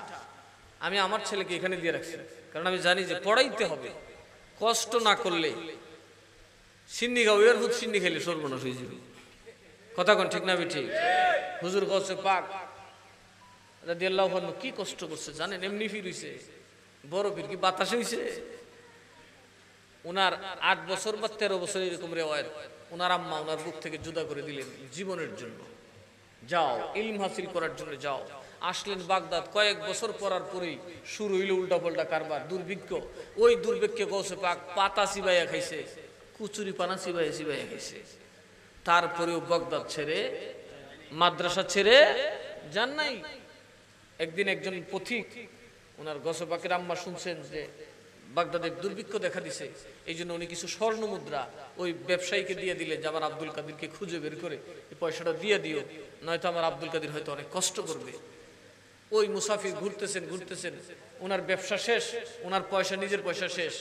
আমি আমার ছেলেকে এখানে দিয়ে রাখছি, কারণ আমি জানি যে পড়াইতে হবে। কষ্ট না করলে সিন্নি খাও, এর হুদ সিন্নি খেলে সর্বনাশ হয়ে যাবে, কথা কোন ঠিক না? ঠিক। হুজুর গৌসে পাক রাদিয়াল্লাহু আনহু কি কষ্ট করছে জানেন? এমনি ফির হইছে, বড় পীর কি বাতাসে হইছে? উনার 8 বছর বা 13 বছর এরকম রেওয়ায়েত, উনার আম্মা উনার বুক থেকে জুদা করে দিলেন জীবনের জন্য, যাও ইলম হাসিল করার জন্য যাও। আসলেন বাগদাদ, কয়েক বছর পড়ার পরেই শুরু হইল উল্টা পাল্টা কারবার, দুর্ভিক্ষ। ওই দুর্ভিক্ষে গৌসে পাক পাতা চিবাইয়া খাইছে, কুচুরি পানা চিবাইয়া চিবাইয়া খাইছে। তারপরেও বাগদাদ ছেড়ে, মাদ্রাসা ছেড়ে যান নাই। একদিন একজন পথিক, ওনার গৌসে পাকের আম্মা শুনছেন যে বাগদাদের দুর্ভিক্ষ দেখা দিছে, এই জন্য উনি কিছু স্বর্ণ মুদ্রা ওই ব্যবসায়ীকে দিয়ে দিলেন যে আমার আব্দুল কাদিরকে খুঁজে বের করে এই পয়সাটা দিয়ে দিও, নয়তো আমার আব্দুল কাদির হয়তো অনেক কষ্ট করবে। ওই মুসাফির ঘুরতেছেন ঘুরতেছেন, ওনার ব্যবসা শেষ, ওনার পয়সা নিজের পয়সা শেষ,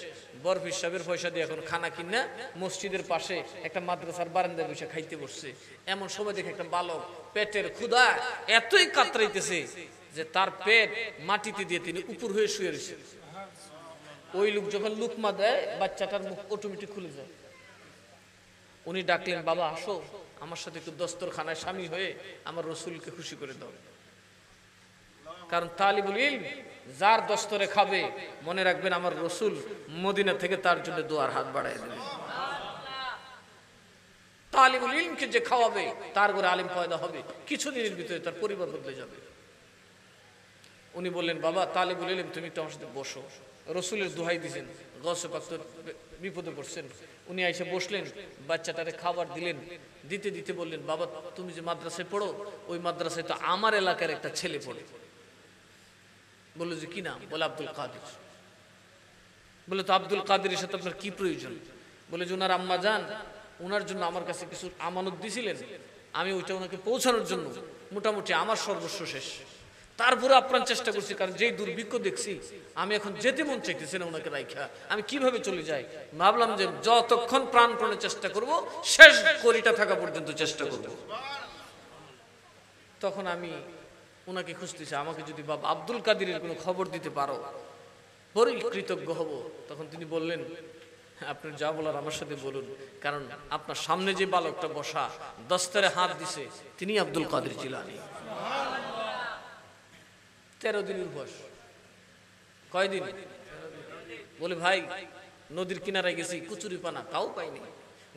বরফির সাহেবের পয়সা দিয়ে এখন খানা কিনা মসজিদের পাশে একটা মাদ্রাসার বারান্দায় বসে খাইতে বসছে। এমন সময় দেখে একটা বালক পেটের ক্ষুধা এতই কাতরাইতেছে যে তার পেট মাটিতে দিয়ে তিনি উপর হয়ে শুয়ে রয়েছে। ওই লোক যখন লুকমা দেয়, বাচ্চাটার মুখ অটোমেটিক খুলে যায়। উনি ডাকলেন, বাবা আসো আমার সাথে একটু দস্তরখানায় স্বামী হয়ে আমার রসুলকে খুশি করে দাও। কারণ তালিবুল ইলম যার দস্তরে খাবে, মনে রাখবেন আমার রসুল মদিনা থেকে তার জন্য দোয়ার হাত বাড়ায় দেবে। তালিবুল ইলমকে যে খাওয়াবে তার ঘরে আলিম পয়দা হবে, কিছুদিনের ভিতরে তার পরিবার বদলে যাবে। উনি বললেন, বাবা তালিবুল ইলম তুমি একটু আমার সাথে বসো। রসুলের দোহাই দিয়েছেন, গৌসে পাক তো বিপদে পড়ছেন। উনি এসে বসলেন, বাচ্চাটারে খাবার দিলেন, দিতে দিতে বললেন, বাবা তুমি যে মাদ্রাসায় পড়ো, ওই মাদ্রাসায় তো আমার এলাকার একটা ছেলে পড়ে। বললো যে কি নাম? বলে আব্দুল কাদের। বলে তো আব্দুল কাদেরের সাথে আপনার কি প্রয়োজন? বলে যে ওনার আম্মা যান, ওনার জন্য আমার কাছে কিছু আমানত দিছিলেন, আমি ওইটা ওনাকে পৌঁছানোর জন্য মোটামুটি আমার সর্বস্ব শেষ। তারপরে আপ্রাণ চেষ্টা করছি, কারণ যেই দুর্ভিক্ষ দেখছি আমি এখন যেতে মন চাইতেছে না ওনাকে রাইখা, আমি কিভাবে চলে যাই। ভাবলাম যে যতক্ষণ প্রাণপণে চেষ্টা করব, শেষ করিটা থাকা পর্যন্ত চেষ্টা করব। তখন আমি ওনাকে খুঁজতেছি, আমাকে যদি বাবা আব্দুল কাদিরের কোনো খবর দিতে পারো বড়ই কৃতজ্ঞ হব। তখন তিনি বললেন, আপনি যা বলার আমার সাথে বলুন, কারণ আপনার সামনে যে বালকটা বসা দস্তরে হাত দিছে তিনি আব্দুল কাদের জিলানী। 13 দিনের বয়স। কয়দিন? বলে ভাই নদীর কিনারায় গেছি, কুচুরি পানা তাও পাইনি,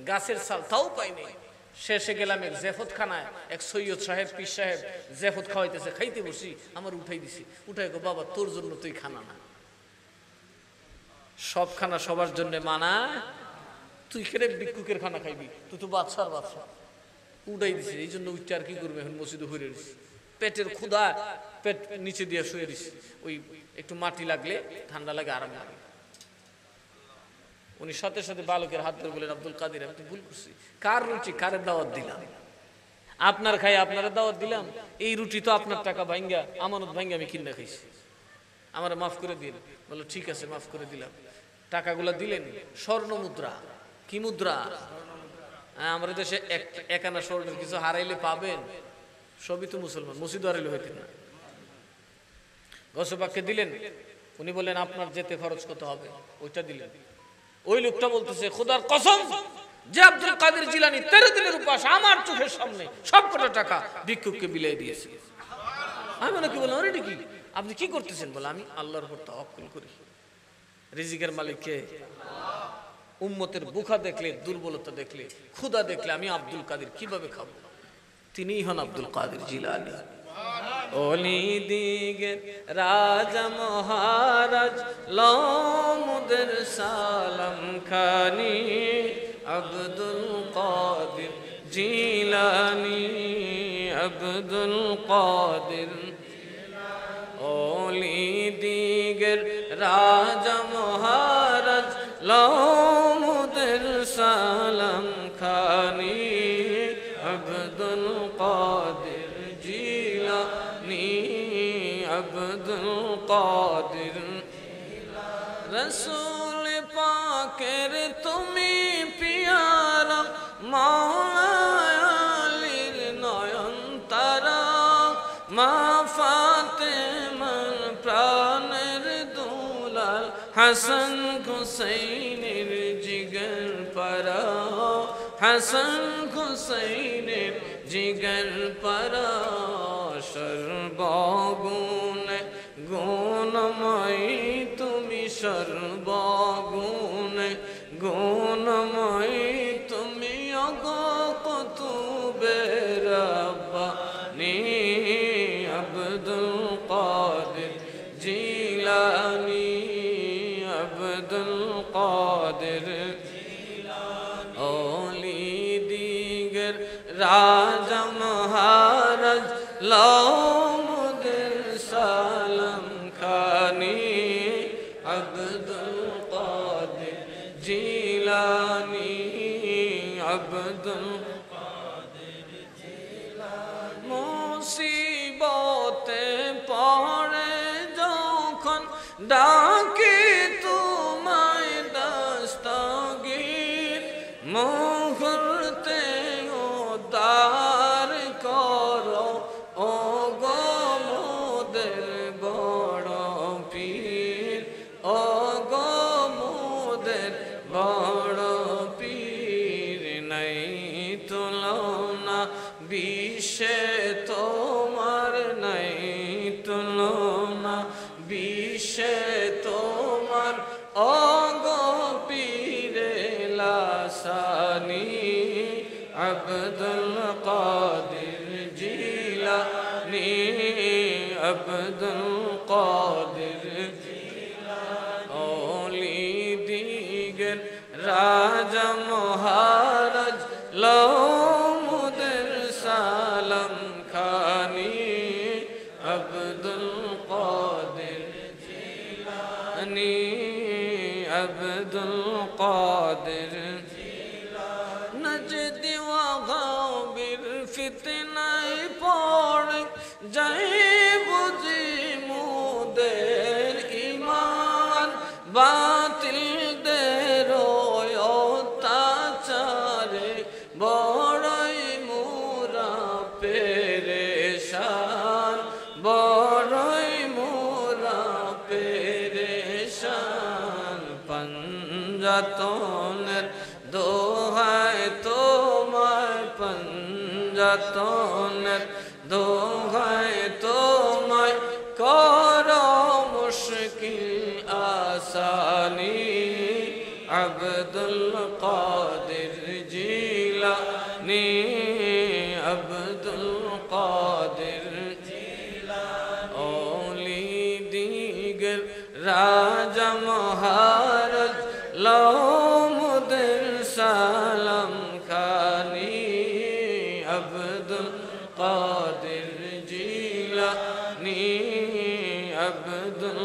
গাছের ছাল তাও পাইনি। শেষে গেলাম এক জেফত খানায়, এক সৈয়দ সাহেব পীর সাহেব জেফত খাওয়াইতেছে, খাইতে বসি, আমার উঠাই দিছি। উঠাই গো, বাবা তোর জন্য তুই খানা না, সব খানা সবার জন্য মানা, তুই খেলে ভিক্ষুকের খানা খাইবি, তুই তো বাদশার বাদশা। উঠাই দিছি, এই জন্য উঠতে আর কি করবে, এখন মসজিদে ঘুরে দিছি। পেটের ক্ষুধা, পেট নিচে দিয়ে শুয়ে দিছি, ওই একটু মাটি লাগলে ঠান্ডা লাগে, আরাম লাগে। উনি সাথে সাথে বালকের হাত ধরে বলেন, আব্দুল কাদের আমি তো ভুল করছি, কার রুচি কারের দাওয়াত দিলাম, আপনার খাই আপনার দাওয়াত দিলাম, এই রুটি তো আপনার টাকা ভাঙ্গা আমানত ভাঙ্গা আমি কিনা খাইছি, আমার মাফ করে দিন। বললো ঠিক আছে মাফ করে দিলাম। টাকাগুলো দিলেন স্বর্ণ মুদ্রা। কি মুদ্রা? আমাদের দেশে এক আনা স্বর্ণের কিছু হারাইলে পাবেন, সবই তো মুসলমান, মসজিদ হারাইলে হইতেন না। গৌসপাককে দিলেন, উনি বললেন আপনার যেতে খরচ কত হবে, ওইটা দিলেন। ওই লোকটা বলতেছে খোদার কসম, যে আব্দুল কাদের জিলানী 13 দিনের উপাস আমার চোখের সামনে সব কটা টাকা ভিক্ষুককে বিলাই দিয়েছে। আমি মনে কি বললাম, আরে কি আপনি কি করতেছেন? বলে আমি আল্লাহর উপর তাওয়াক্কুল করি। রিজিকের মালিক কে? উম্মতের বুখা দেখলে, দুর্বলতা দেখলে, ক্ষুধা দেখলে আমি আব্দুল কাদের কিভাবে খাবো? তিনিই হন আব্দুল কাদের জিলানী। ওলি দিগের রাজা মহারাজ লমুদের সালাম খানি আব্দুল কাদের জিলানী, আব্দুল কাদের। ওলি দিগের রাজা মহারাজ লমুদের সালাম খানি আব্দুল কাদের জিলানী, আব্দুল কাদের। রসূল পাকের তুমি পিয়ারা মাওলা আলীর নয়ন তারা, মা ফাতেমার প্রাণের দুলাল হাসান হুসাইনের জিগর পারা, হাসান হুসাইনের জিগর পারা। সর্বগুণ গুণময় তুমি, সর্বগুণ গুণময় তুমি, অগো কুতুবে রব্বানী আব্দুল কাদের জিলানী, আব্দুল কাদের জিলানী। ওলি দিগের রাজা মহারাজ লমুদের সালাম খানি আব্দুল কাদের জিলানী, আব্দুল কাদের জিলানী। মুসিবতে পড়ে যখন ডাকি তোমায় দস্তগীর, মুহূর্তে উদ্ধার করো ও গো মোদের বড় পীর, ও গো মোদের বড় পীর। নাই তুলনা বিশ্বে তোমার, নাই তুলনা বিশ্বে তোমার, ও গো পীরে লাসানী আব্দুল কাদের জিলানী, আব্দুল কাদের জিলানী। ওলি দিগের রাজা মহারাজ লমুদের সালাম খানি আব্দুল কাদের জিলানী, আব্দুল কাদের জিলানী। নজদি ওয়া গাওবির ফিতনায় পড়ে যাই বুঝি মুদের ঈমান, বাতিলদের অত্যাচারে বড়ই মোরা পেরেশান, বড়ই মোরা পেরেশান। পঞ্জাতনের দোহায় তোমায়, পঞ্জাতনের দোহায় তোমায়, করো মুশকিল আসানি আব্দুল কাদের জিলানী, আব্দুল কাদের জিলানী। ওলি দিগের রাজা মহারাজ লমুদের সালাম খানি আব্দুল কাদের জিলানী, আব্দুল